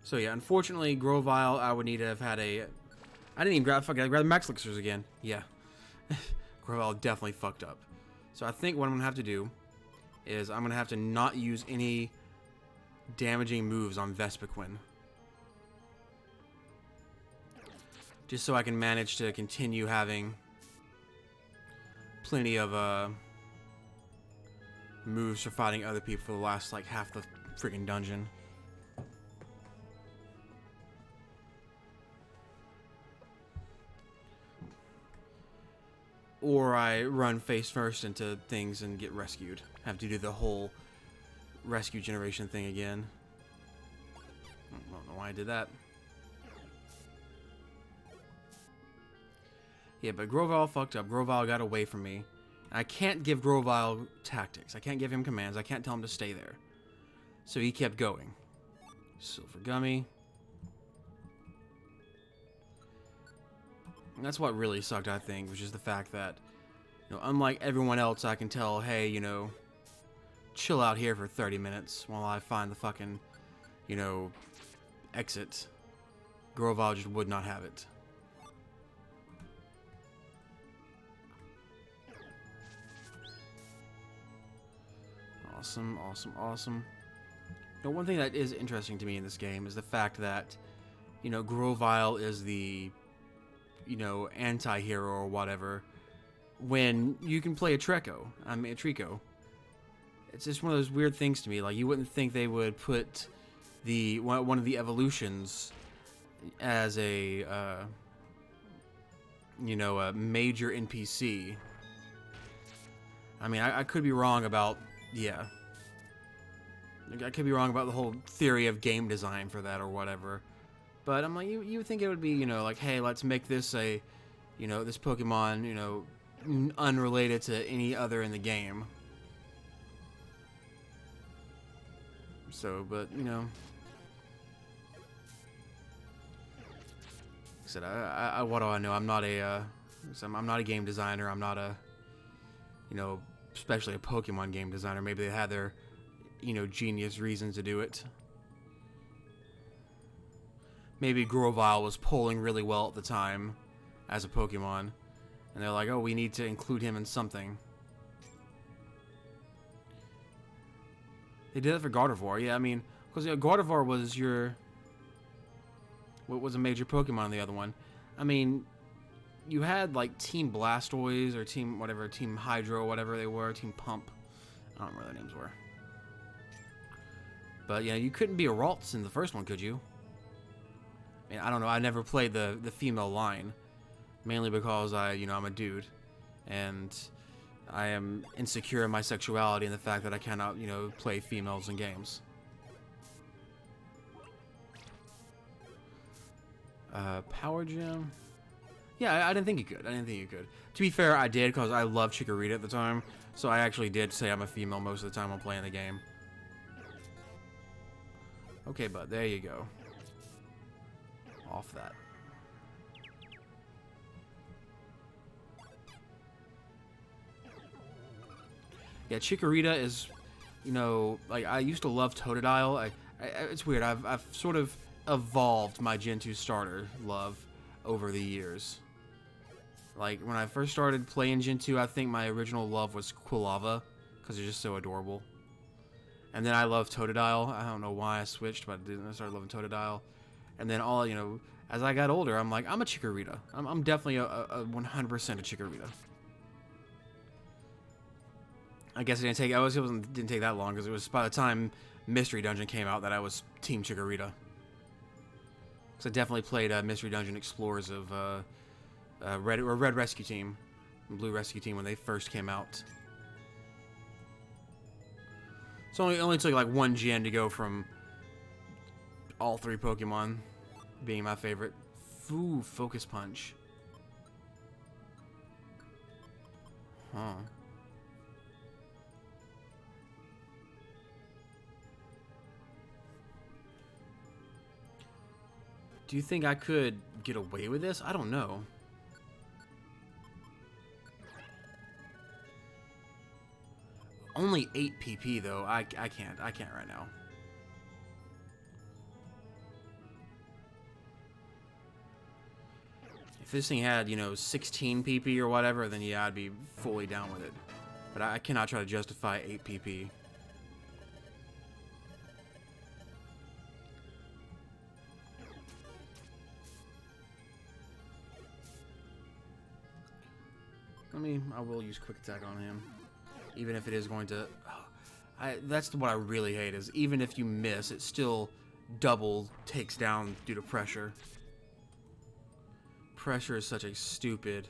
So yeah, unfortunately, Grovile, I would need to have had a... I didn't even grab... Fuck it, I grabbed Max Elixirs again. Yeah. Grovile definitely fucked up. So I think what I'm going to have to do is I'm going to have to not use any damaging moves on Vespiquen. Just so I can manage to continue having plenty of moves for fighting other people for the last like half the freaking dungeon. Or I run face first into things and get rescued. Have to do the whole rescue generation thing again. I don't know why I did that. Yeah, but Grovile fucked up. Grovile got away from me. I can't give Grovile tactics. I can't give him commands. I can't tell him to stay there. So he kept going. Silver Gummy. And that's what really sucked, I think, was just the fact that, you know, unlike everyone else, I can tell, hey, you know, chill out here for 30 minutes while I find the fucking, you know, exit. Grovile just would not have it. Awesome, awesome, awesome. You know, one thing that is interesting to me in this game is the fact that, you know, Grovile is the, you know, anti-hero or whatever, when you can play a Treco. I mean, a Trico. It's just one of those weird things to me. Like, you wouldn't think they would put the one of the evolutions as a you know, a major NPC. I mean, I could be wrong about, yeah. I could be wrong about the whole theory of game design for that or whatever. But I'm like, you would think it would be, you know, like, hey, let's make this a, you know, this Pokemon, you know, unrelated to any other in the game. So, but, you know. Like I said, what do I know? I'm not a game designer. I'm not a, you know, especially a Pokemon game designer. Maybe they had their, you know, genius reasons to do it. Maybe Grovyle was polling really well at the time as a Pokemon. And they're like, oh, we need to include him in something. They did that for Gardevoir. Yeah, I mean, because you know, Gardevoir was your... What was a major Pokemon in the other one? I mean, you had like Team Blastoise or Team whatever, Team Hydro, whatever they were, Team Pump. I don't remember what their names were. But yeah, you couldn't be a Ralts in the first one, could you? I mean, I don't know. I never played the female line, mainly because I'm a dude, and I am insecure in my sexuality and the fact that I cannot, you know, play females in games. Power Gem. Yeah, I didn't think you could. To be fair, I did because I loved Chikorita at the time, so I actually did say I'm a female most of the time I'm playing the game. Okay, bud, there you go. Off that. Yeah, Chikorita is, you know, like, I used to love Totodile. It's weird. I've sort of evolved my Gen 2 starter love over the years. Like, when I first started playing Gen 2, I think my original love was Quilava, because it's just so adorable. And then I love Totodile. I don't know why I switched, but I started loving Totodile. And then you know, as I got older, I'm like, I'm a Chikorita. I'm definitely a 100% a Chikorita. I guess it didn't take that long, because it was by the time Mystery Dungeon came out that I was Team Chikorita. Because I definitely played Mystery Dungeon Explorers of Red Rescue Team and Blue Rescue Team when they first came out. So it only took like one gen to go from all three Pokemon being my favorite. Ooh, Focus Punch. Huh. Do you think I could get away with this? I don't know. Only 8 PP though. I can't right now. If this thing had, you know, 16 PP or whatever, then yeah, I'd be fully down with it. But I cannot try to justify 8 PP. I will use Quick Attack on him. Even if it is going to... that's what I really hate, is even if you miss, it still double takes down due to pressure. Pressure is such a stupid...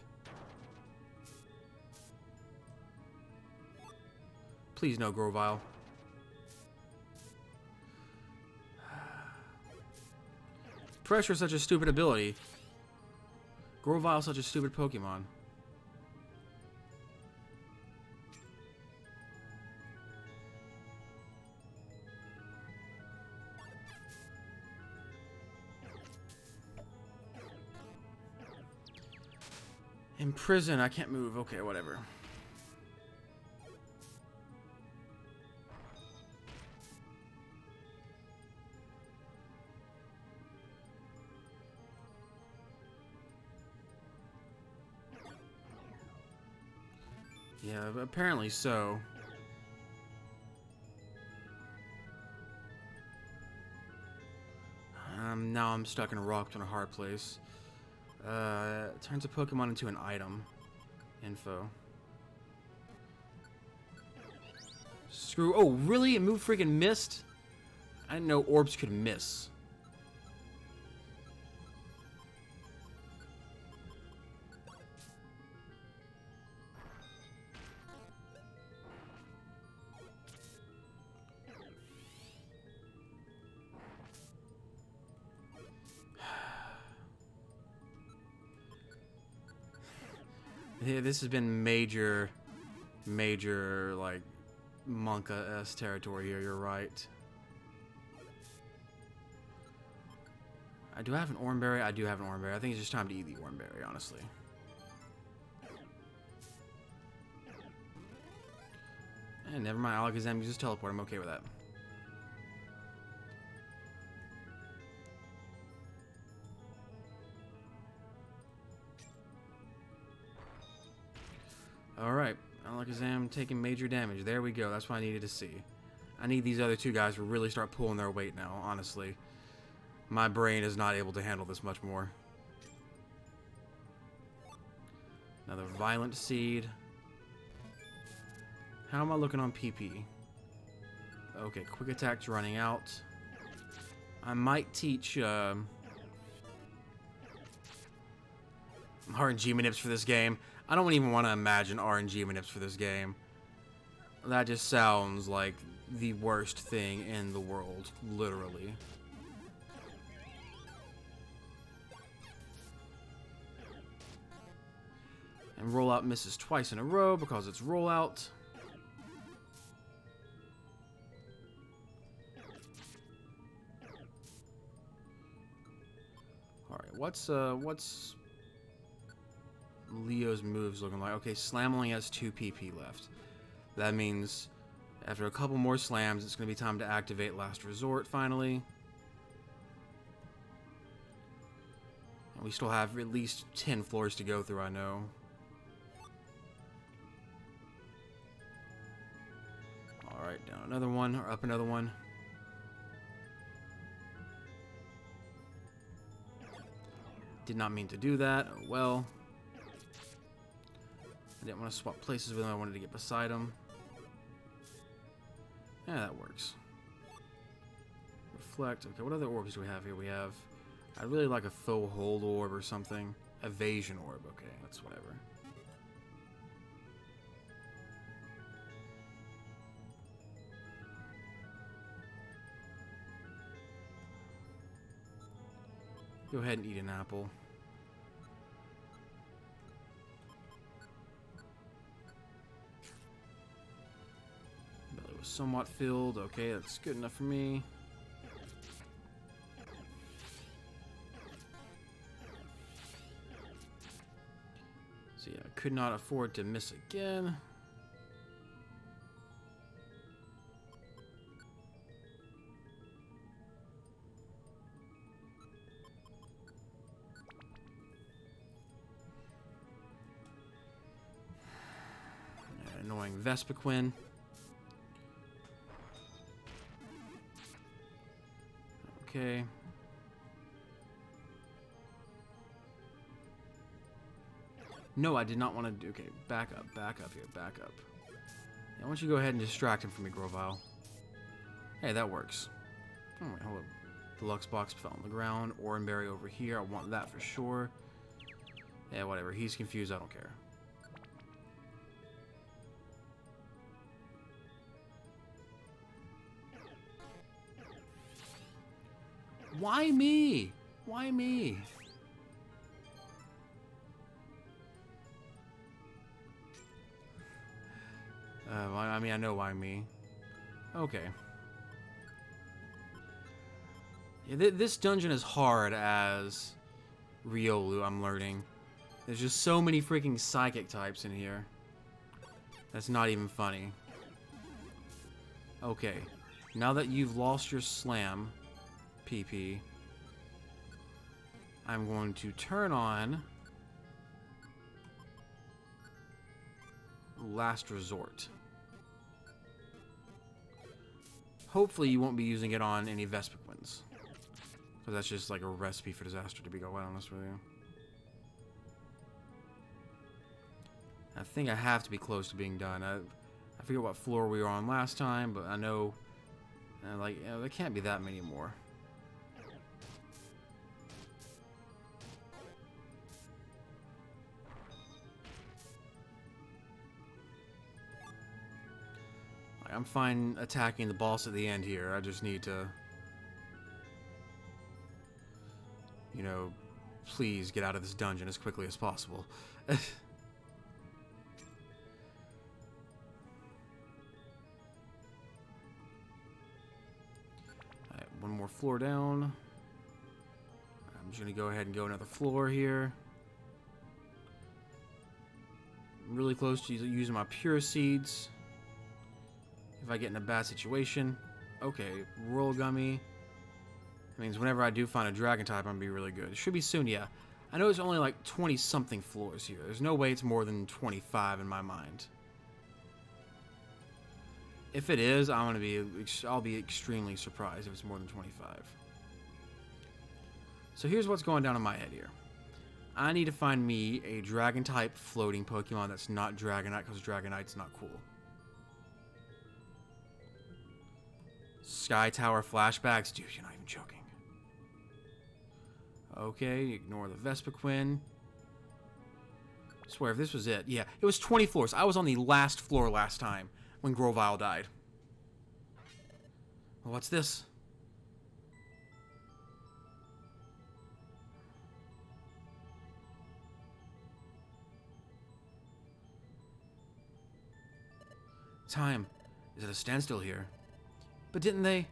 Please no, Grovyle. Pressure is such a stupid ability. Grovyle is such a stupid Pokemon. In prison, I can't move. Okay, whatever. Yeah, apparently so. Now I'm stuck in a rock in a hard place. Turns a Pokemon into an item. Info. Screw. Oh, really? It moved freaking missed? I didn't know orbs could miss. This has been major, like, Monka-esque territory here, you're right. Do I have an Oranberry? I do have an Oranberry. I think it's just time to eat the Oranberry, honestly. And never mind, Alakazam uses teleport. I'm okay with that. Alright, Alakazam taking major damage. There we go. That's what I needed to see. I need these other two guys to really start pulling their weight now, honestly. My brain is not able to handle this much more. Another Violent Seed. How am I looking on PP? Okay, Quick Attack's running out. I might teach RNG manips for this game. I don't even want to imagine RNG manips for this game. That just sounds like the worst thing in the world, literally. And rollout misses twice in a row because it's rollout. Alright, what's Leo's moves looking like? Okay, Slam only has 2 PP left. That means after a couple more slams, it's going to be time to activate Last Resort finally. And we still have at least 10 floors to go through, I know. Alright, down another one, or up another one. Did not mean to do that. Oh well. I didn't want to swap places with him. I wanted to get beside him. Yeah, that works. Reflect. Okay, what other orbs do we have here? We have... I'd really like a faux hold orb or something. Evasion orb. Okay, that's whatever. Go ahead and eat an apple. Belly was somewhat filled. Okay, that's good enough for me. So yeah, I could not afford to miss again. Annoying Vespiquen. Okay. No, I did not want to do... Okay, back up here, back up. Yeah, why don't you go ahead and distract him for me, Grovyle. Hey, that works. Oh, wait, hold up. Deluxe box fell on the ground. Oranberry over here. I want that for sure. Yeah, whatever. He's confused. I don't care. Why me? Why me? I mean, I know why me. Okay. Yeah, this dungeon is hard as Riolu, I'm learning. There's just so many freaking psychic types in here. That's not even funny. Okay. Now that you've lost your slam... PP, I'm going to turn on Last Resort. Hopefully you won't be using it on any Vespiquens, because that's just like a recipe for disaster, to be quite honest with you. I think I have to be close to being done. I forget what floor we were on last time, but I know there can't be that many more. I'm fine attacking the boss at the end here. I just need to, you know, please get out of this dungeon as quickly as possible. more floor down. I'm just going to go ahead and go another floor here. I'm really close to using my pure seeds. If I get in a bad situation. Okay, roll gummy. That means whenever I do find a dragon type, I'm going to be really good. It should be soon, yeah. I know it's only like 20-something floors here. There's no way it's more than 25 in my mind. If it is, I'll be extremely surprised if it's more than 25. So here's what's going down in my head here. I need to find me a dragon-type floating Pokemon that's not Dragonite, because Dragonite's not cool. Sky Tower flashbacks? Dude, you're not even joking. Okay, ignore the Vespiquen. Swear, if this was it. Yeah, it was 20 floors. I was on the last floor last time when Grovyle died. Well, what's this? Time. Is it a standstill here? But didn't they?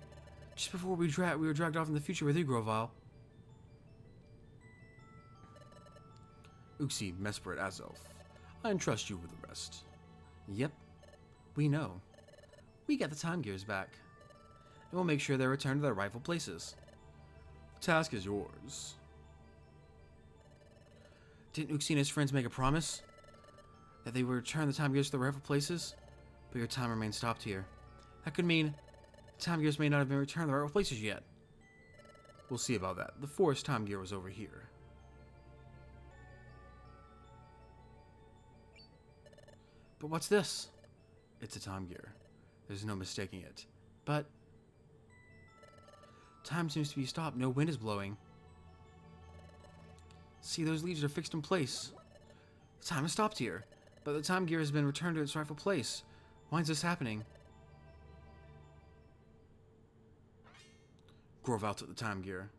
Just before we were dragged off in the future with you, Grovyle. Uxie, Mesprit, Azelf. I entrust you with the rest. Yep. We know. We got the time gears back. And we'll make sure they're returned to their rightful places. The task is yours. Didn't Uxie and his friends make a promise? That they would return the time gears to their rightful places? But your time remains stopped here. That could mean the time gears may not have been returned to their rightful places yet. We'll see about that. The forest time gear was over here. But what's this? It's a time gear. There's no mistaking it. But time seems to be stopped. No wind is blowing. See, those leaves are fixed in place. The time is stopped here. But the time gear has been returned to its rightful place. Why is this happening? Grovyle took the time gear.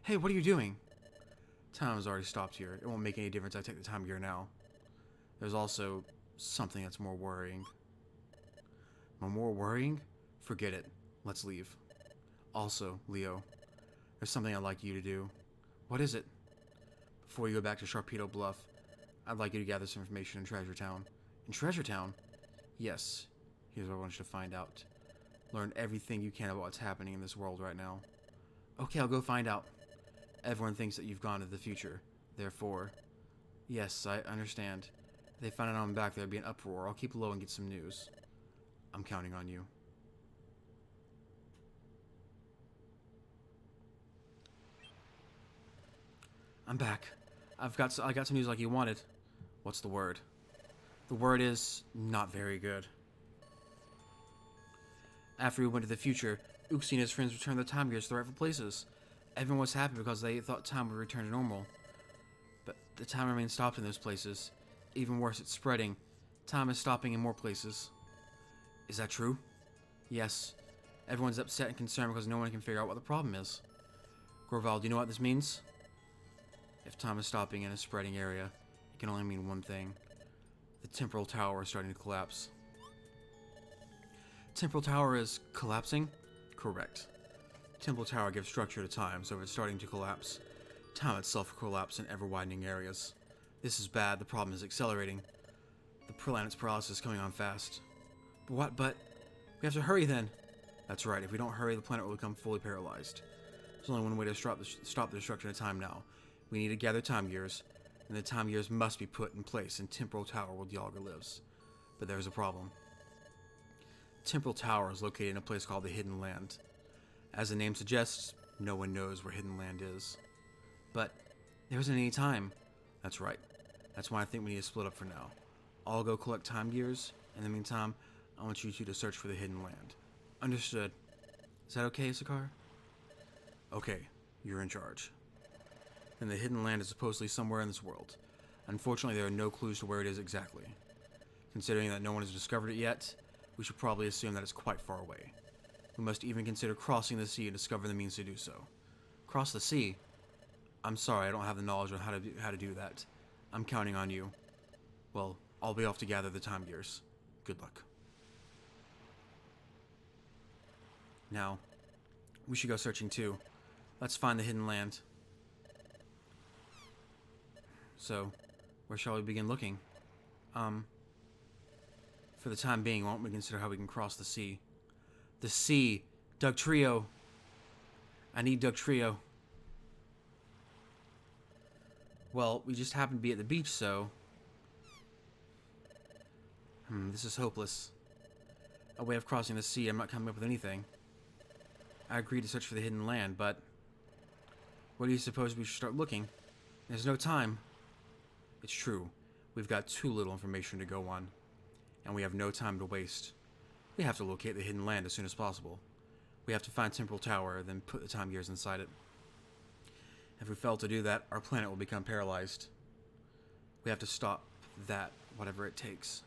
Hey, what are you doing? Time has already stopped here. It won't make any difference I take the time gear now. There's also something that's more worrying. More worrying? Forget it. Let's leave. Also, Leo, there's something I'd like you to do. What is it? Before you go back to Sharpedo Bluff, I'd like you to gather some information in Treasure Town. In Treasure Town? Yes. Here's what I want you to find out. Learn everything you can about what's happening in this world right now. Okay, I'll go find out. Everyone thinks that you've gone to the future. Therefore, yes, I understand. If they find out I'm back, there'd be an uproar. I'll keep low and get some news. I'm counting on you. I'm back. I got some news like you wanted. What's the word? The word is not very good. After we went to the future, Uxie and his friends returned the time gears to the rightful places. Everyone was happy because they thought time would return to normal. But the time remains stopped in those places. Even worse, it's spreading. Time is stopping in more places. Is that true? Yes. Everyone's upset and concerned because no one can figure out what the problem is. Grovyle, do you know what this means? If time is stopping in a spreading area, it can only mean one thing. The Temporal Tower is starting to collapse. Temporal Tower is collapsing? Correct. Temporal Tower gives structure to time, so if it's starting to collapse, time itself will collapse in ever-widening areas. This is bad. The problem is accelerating. The planet's paralysis is coming on fast. But what? But we have to hurry then. That's right. If we don't hurry, the planet will become fully paralyzed. There's only one way to stop the destruction of time now. We need to gather time gears, and the time gears must be put in place in Temporal Tower where Dialga lives. But there's a problem. Temporal Tower is located in a place called the Hidden Land. As the name suggests, no one knows where Hidden Land is. But there isn't any time. That's right. That's why I think we need to split up for now. I'll go collect time gears. In the meantime, I want you two to search for the Hidden Land. Understood. Is that okay, Sakar? Okay, you're in charge. Then the Hidden Land is supposedly somewhere in this world. Unfortunately, there are no clues to where it is exactly. Considering that no one has discovered it yet, we should probably assume that it's quite far away. We must even consider crossing the sea and discover the means to do so. Cross the sea? I'm sorry, I don't have the knowledge on how to do that. I'm counting on you. Well, I'll be off to gather the time gears. Good luck. Now, we should go searching too. Let's find the hidden land. So, where shall we begin looking? For the time being, won't we consider how we can cross the sea? The sea! Doug Trio! I need Doug Trio. Well, we just happened to be at the beach, so... this is hopeless. A way of crossing the sea, I'm not coming up with anything. I agreed to search for the hidden land, but... Where do you suppose we should start looking? There's no time. It's true. We've got too little information to go on. And we have no time to waste. We have to locate the hidden land as soon as possible. We have to find Temporal Tower, then put the time gears inside it. If we fail to do that, our planet will become paralyzed. We have to stop that, whatever it takes.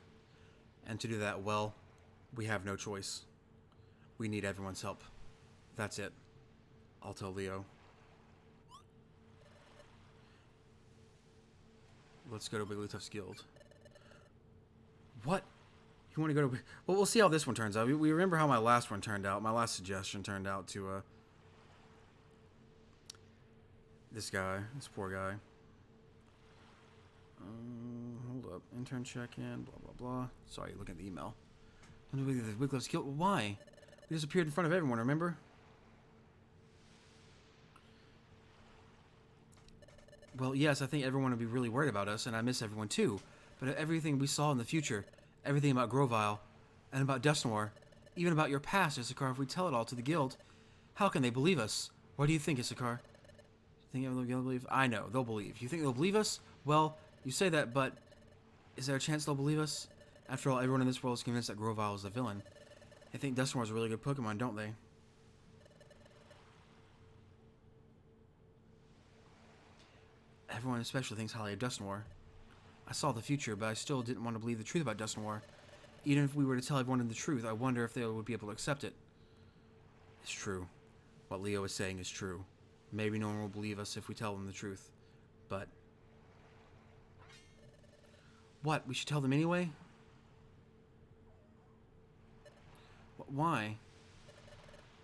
And to do that well, we have no choice. We need everyone's help. That's it. I'll tell Leo. Let's go to Wigglytuff's Guild. What? You want to go to... Well, we'll see how this one turns out. We remember how my last one turned out. My last suggestion turned out to, this guy. This poor guy. Hold up. Intern check-in. Blah, blah, blah. Sorry, looking at the email. Wigglytuff's Guild. Why? We disappeared in front of everyone, remember? Well, yes, I think everyone would be really worried about us, and I miss everyone too. But everything we saw in the future, everything about Grovile, and about Dustnor, even about your past, Issachar, if we tell it all to the guild, how can they believe us? What do you think, Issachar? Think they'll believe? I know, they'll believe. You think they'll believe us? Well, you say that, but is there a chance they'll believe us? After all, everyone in this world is convinced that Grovile is the villain. They think Dustnor is a really good Pokemon, don't they? Everyone especially thinks highly of Dustnor. I saw the future, but I still didn't want to believe the truth about Dustnor. Even if we were to tell everyone the truth, I wonder if they would be able to accept it. It's true. What Leo is saying is true. Maybe no one will believe us if we tell them the truth. But... What? We should tell them anyway? Why?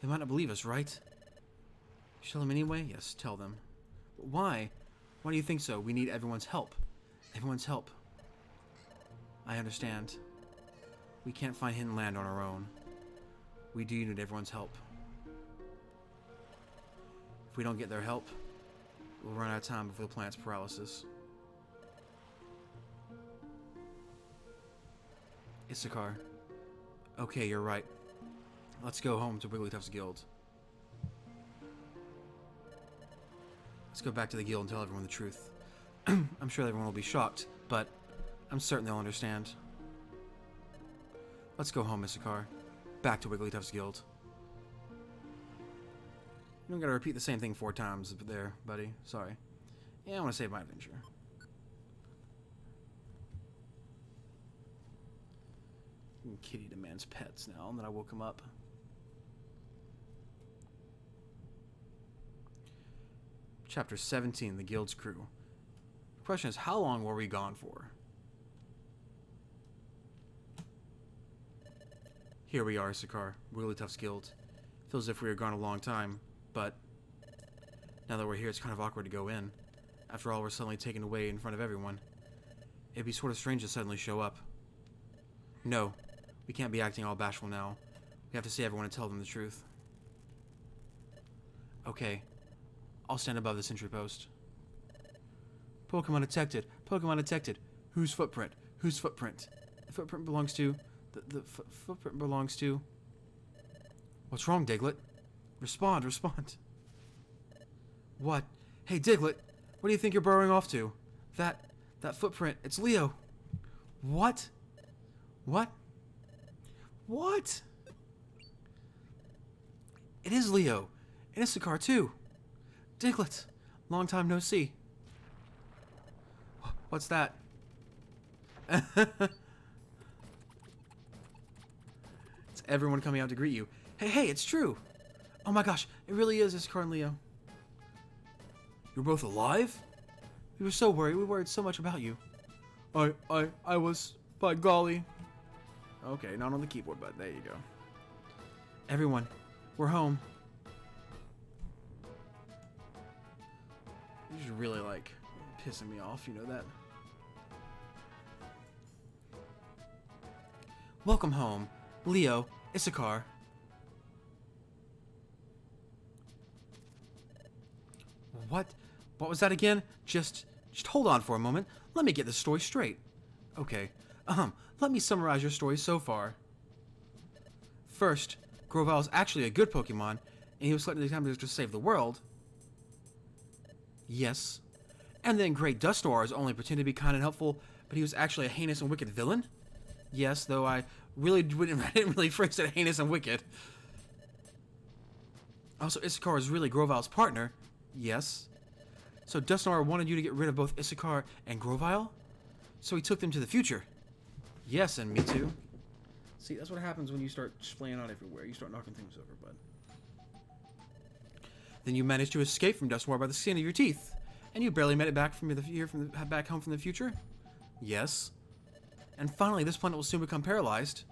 They might not believe us, right? You should tell them anyway? Yes, tell them. Why? Why do you think so? We need everyone's help. Everyone's help. I understand. We can't find hidden land on our own. We do need everyone's help. If we don't get their help, we'll run out of time before the planet's paralysis. Issachar. Okay, you're right. Let's go home to Wigglytuff's Guild. Let's go back to the guild and tell everyone the truth. I'm sure everyone will be shocked, but I'm certain they'll understand. Let's go home, Issachar. Back to Wigglytuff's Guild. You don't gotta repeat the same thing 4 times there, buddy. Sorry. Yeah, I want to save my adventure. Kitty demands pets now, and then I woke him up. Chapter 17, The Guild's Crew. The question is, how long were we gone for? Here we are, Issachar, Wigglytuff's Guild. Feels as if we were gone a long time, but now that we're here, it's kind of awkward to go in. After all, we're suddenly taken away in front of everyone. It'd be sort of strange to suddenly show up. No, we can't be acting all bashful now. We have to see everyone and tell them the truth. Okay. I'll stand above the sentry post. Pokemon detected. Pokemon detected. Whose footprint? Whose footprint? The footprint belongs to... The footprint belongs to... What's wrong, Diglett? Respond, respond. What? Hey, Diglett! What do you think you're burrowing off to? That footprint, it's Leo. What? What? What? It is Leo. And Issachar, too. Diglett, long time no see. What's that? It's everyone coming out to greet you. Hey, it's true. Oh my gosh, it really is Issachar and Leo. You're both alive? We were so worried. We worried so much about you. I was, by golly. Okay, not on the keyboard, but there you go. Everyone, we're home. You're just really, like, pissing me off, you know that? Welcome home, Leo, Issachar. What? What was that again? Just hold on for a moment. Let me get this story straight. Okay. Let me summarize your story so far. First, Grovyle is actually a good Pokemon, and he was selected to save the world. Yes. And then Great Dusknoir is only pretending to be kind and helpful, but he was actually a heinous and wicked villain? Yes, though I didn't really phrase it heinous and wicked. Also, Issachar is really Grovyle's partner. Yes. So Dusknoir wanted you to get rid of both Issachar and Grovyle? So he took them to the future. Yes, and me too. See, that's what happens when you start splaying out everywhere. You start knocking things over, bud. Then you managed to escape from Dusknoir by the skin of your teeth, and you barely made it back back home from the future. Yes. And finally, this planet will soon become paralyzed.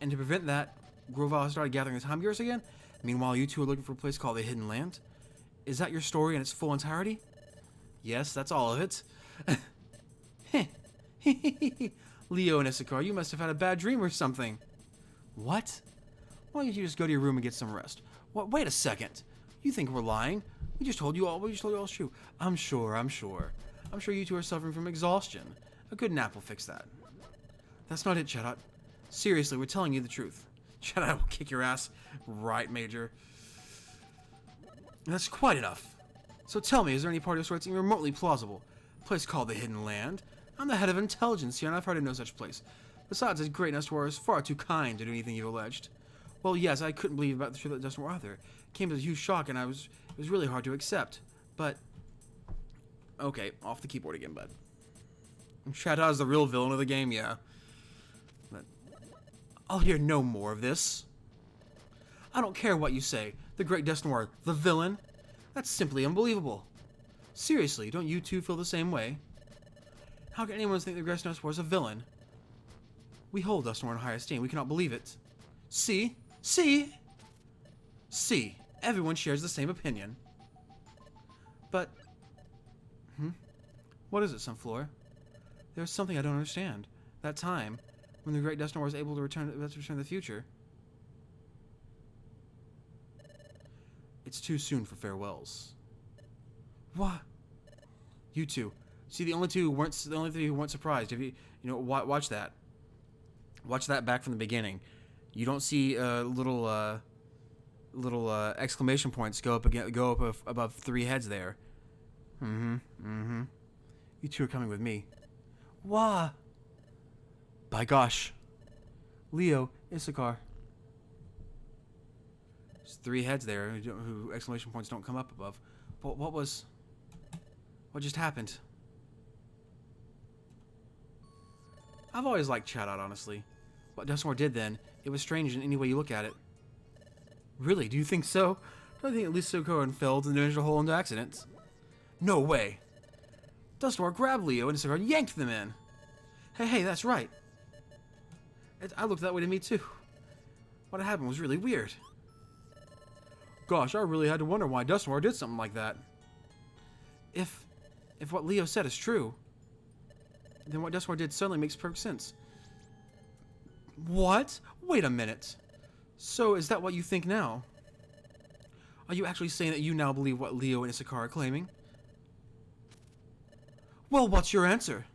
And to prevent that, Grovyle started gathering the time gears again. Meanwhile, you two are looking for a place called the Hidden Land. Is that your story in its full entirety? Yes, that's all of it. Leo and Issachar, you must have had a bad dream or something. What? Why don't you just go to your room and get some rest? What? Wait a second. You think we're lying? We just told you all is true. I'm sure. I'm sure you two are suffering from exhaustion. A good nap will fix that. That's not it, Chatot. Seriously, we're telling you the truth. Chatot will kick your ass. Right, Major. That's quite enough. So tell me, is there any part of your story that's even remotely plausible? A place called the Hidden Land? I'm the head of intelligence here, and I've heard of no such place. Besides, his great Dusknoir is far too kind to do anything you've alleged. Well, yes, I couldn't believe about the truth that Dusknoir either. It came as a huge shock, and it was really hard to accept. But, okay, off the keyboard again, bud. Chatot is the real villain of the game, yeah. But I'll hear no more of this. I don't care what you say. The great Dusknoir, the villain? That's simply unbelievable. Seriously, don't you two feel the same way? How can anyone think the great Dusknoir is a villain? We hold Dusknoir in high esteem. We cannot believe it. See? See? See. Everyone shares the same opinion. But... What is it, Sunflora? There's something I don't understand. That time, when the great Dusknoir was able to return to the future. It's too soon for farewells. What? You two. See, the only three who weren't surprised. If you watch that. Watch that back from the beginning. You don't see little exclamation points go up above 3 heads there. You two are coming with me. Wah. By gosh. Leo, Issachar. There's 3 heads there who exclamation points don't come up above. But what just happened? I've always liked Chatot, honestly. What Dusknoir did then, it was strange in any way you look at it. Really? Do you think so? Don't you think at least Issachar fell to the initial hole into accidents? No way. Dusknoir grabbed Leo and Issachar and yanked them in. Hey, that's right. I looked that way to me too. What happened was really weird. Gosh, I really had to wonder why Dusknoir did something like that. If what Leo said is true, then what Dusknoir did suddenly makes perfect sense. What? Wait a minute. So is that what you think now? Are you actually saying that you now believe what Leo and Issachar are claiming? Well, what's your answer?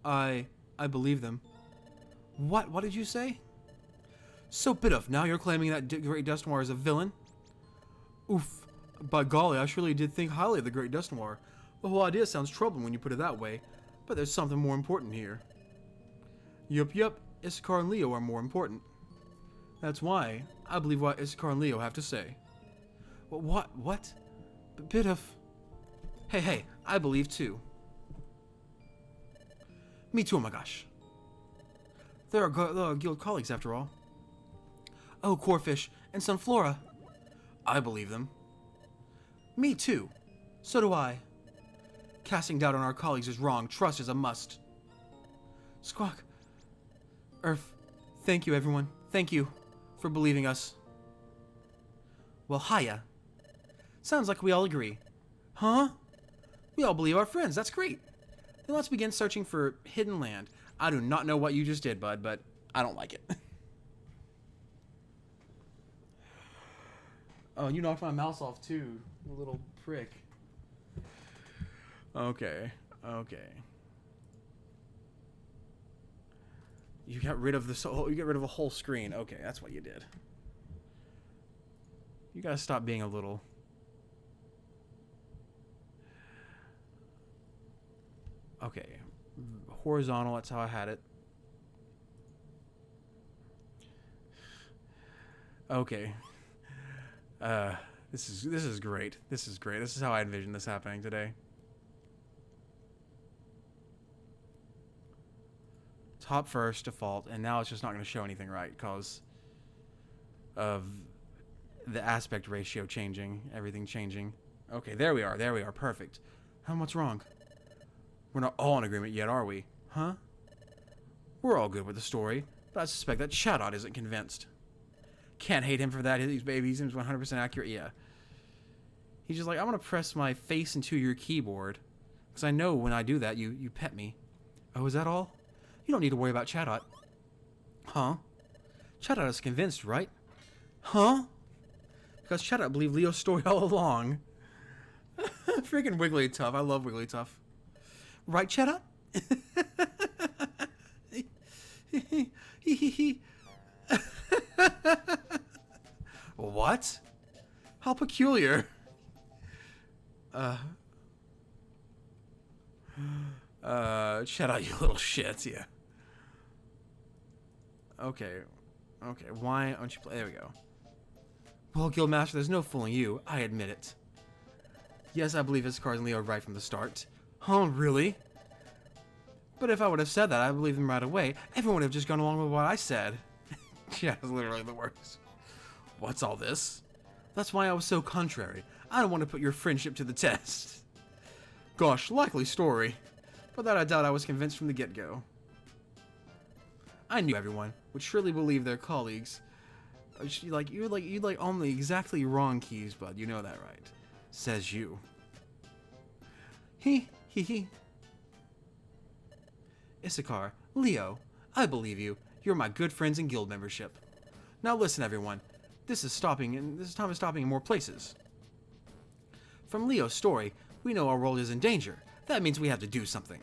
I believe them. What? What did you say? So Bidoof, now you're claiming that Great Dusknoir is a villain? Oof. By golly, I surely did think highly of the Great Dusknoir. The whole idea sounds troubling when you put it that way, but there's something more important here. Yup, Issachar and Leo are more important. That's why I believe what Issachar and Leo have to say. What? Bidoof. Hey, I believe too. Me too, oh my gosh. They're our guild colleagues after all. Oh, Corfish and Sunflora. I believe them. Me too. So do I. Casting doubt on our colleagues is wrong. Trust is a must. Squawk, Earth, thank you, everyone. Thank you for believing us. Well, hiya. Sounds like we all agree. Huh? We all believe our friends. That's great. Then let's begin searching for hidden land. I do not know what you just did, bud, but I don't like it. Oh, you knocked my mouse off too, you little prick. Okay. You got rid of this whole, you get rid of a whole screen. Okay, that's what you did. You gotta stop being a little... Okay. Horizontal, that's how I had it. Okay. This is great. This is great. This is how I envision this happening today. Top first, default, and now it's just not going to show anything right because of the aspect ratio changing, everything changing. Okay, there we are, perfect. What's wrong? We're not all in agreement yet, are we? Huh? We're all good with the story, but I suspect that Shadot isn't convinced. Can't hate him for that, his baby seems 100% accurate, yeah. He's just like, I'm going to press my face into your keyboard, because I know when I do that, you pet me. Oh, is that all? You don't need to worry about Shadot. Huh? Shadot is convinced, right? Huh? Because Shadot believed Leo's story all along. Freaking Wigglytuff. I love Wigglytuff. Right, Shadot? What? How peculiar. Shadot, you little shit, yeah. Okay, why don't you play? There we go. Well, Guildmaster, there's no fooling you. I admit it. Yes, I believe Iskar and Leo are right from the start. Oh, really? But if I would have said that, I believe them right away. Everyone would have just gone along with what I said. Yeah, it's literally the worst. What's all this? That's why I was so contrary. I don't want to put your friendship to the test. Gosh, likely story. But that I doubt I was convinced from the get-go. I knew everyone would surely believe their colleagues. You're on the exactly wrong keys, bud. You know that, right? Says you. He. Issachar, Leo, I believe you. You're my good friends in guild membership. Now listen, everyone. This is time is stopping in more places. From Leo's story, we know our world is in danger. That means we have to do something.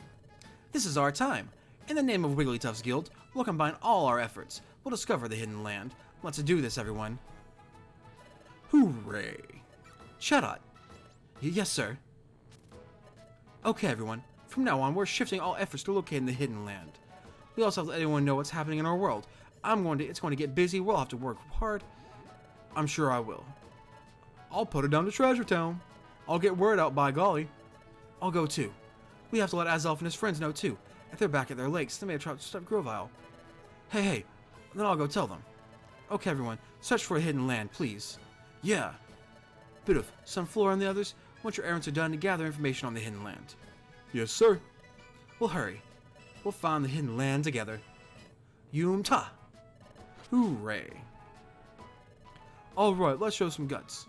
This is our time. In the name of Wigglytuff's guild, we'll combine all our efforts. We'll discover the hidden land. Let's do this, everyone. Hooray. Shadot. Yes, sir. Okay, everyone. From now on, we're shifting all efforts to locating the hidden land. We also have to let everyone know what's happening in our world. It's going to get busy. We'll have to work hard. I'm sure I will. I'll put it down to Treasure Town. I'll get word out, by golly. I'll go too. We have to let Azelf and his friends know too. If they're back at their lakes, they may have tried to stop Grovile. Hey, then I'll go tell them. Okay, everyone, search for a hidden land, please. Yeah. Bidoof, Sunflora and the others, once your errands are done, to gather information on the hidden land. Yes, sir. We'll hurry. We'll find the hidden land together. Yum-ta. Hooray. Alright, let's show some guts.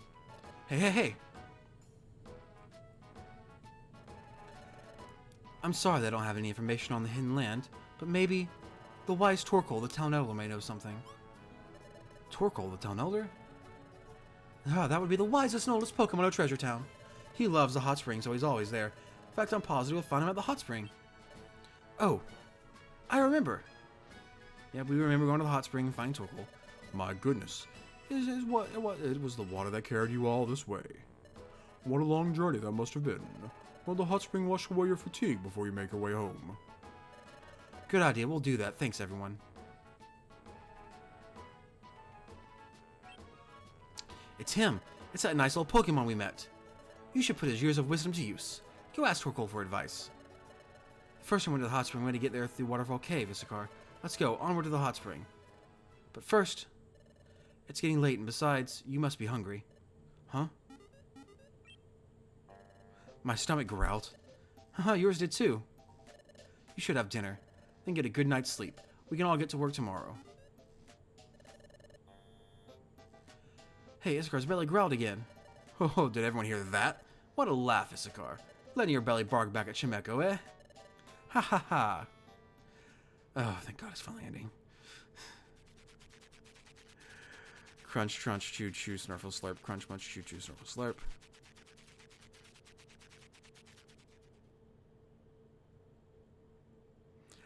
Hey. I'm sorry they don't have any information on the hidden land, but maybe the wise Torkoal, the town elder, may know something. Torkoal, the town elder? Ah, that would be the wisest and oldest Pokemon of Treasure Town. He loves the hot spring, so he's always there. In fact, I'm positive we'll find him at the hot spring. Oh, I remember. Yeah, we remember going to the hot spring and finding Torkoal. My goodness. It was the water that carried you all this way. What a long journey that must have been. Will the hot spring wash away your fatigue before you make your way home? Good idea, we'll do that. Thanks, everyone. It's him. It's that nice old Pokemon we met. You should put his years of wisdom to use. Go ask Torkoal for advice. First, we went to the hot spring. We had to get there through Waterfall Cave, Issachar. Let's go, onward to the hot spring. But first, it's getting late, and besides, you must be hungry. Huh? My stomach growled. Haha, yours did too. You should have dinner, then get a good night's sleep. We can all get to work tomorrow. Hey, Isakar's belly growled again. Oh, did everyone hear that? What a laugh, Isakar. Letting your belly bark back at Shimeko, eh? Ha ha ha. Oh, thank God it's finally ending. Crunch, crunch, chew, chew, snurfle, slurp. Crunch, munch, chew, chew, snurfle, slurp.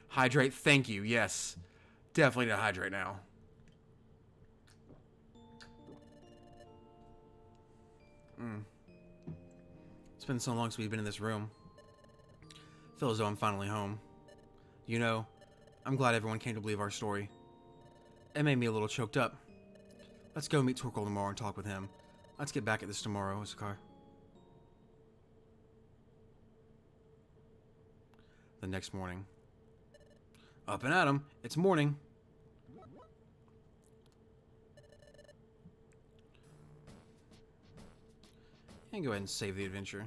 Hydrate, thank you, yes. Definitely need to hydrate now. It's been so long since we've been in this room. Feel as though I'm finally home. You know, I'm glad everyone came to believe our story. It made me a little choked up. Let's go meet Torkoal tomorrow and talk with him. Let's get back at this tomorrow, Isakar. The next morning. Up and at 'em. It's morning. And go ahead and save the adventure.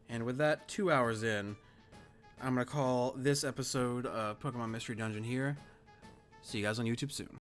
And with that, 2 hours in, I'm going to call this episode of Pokemon Mystery Dungeon here. See you guys on YouTube soon.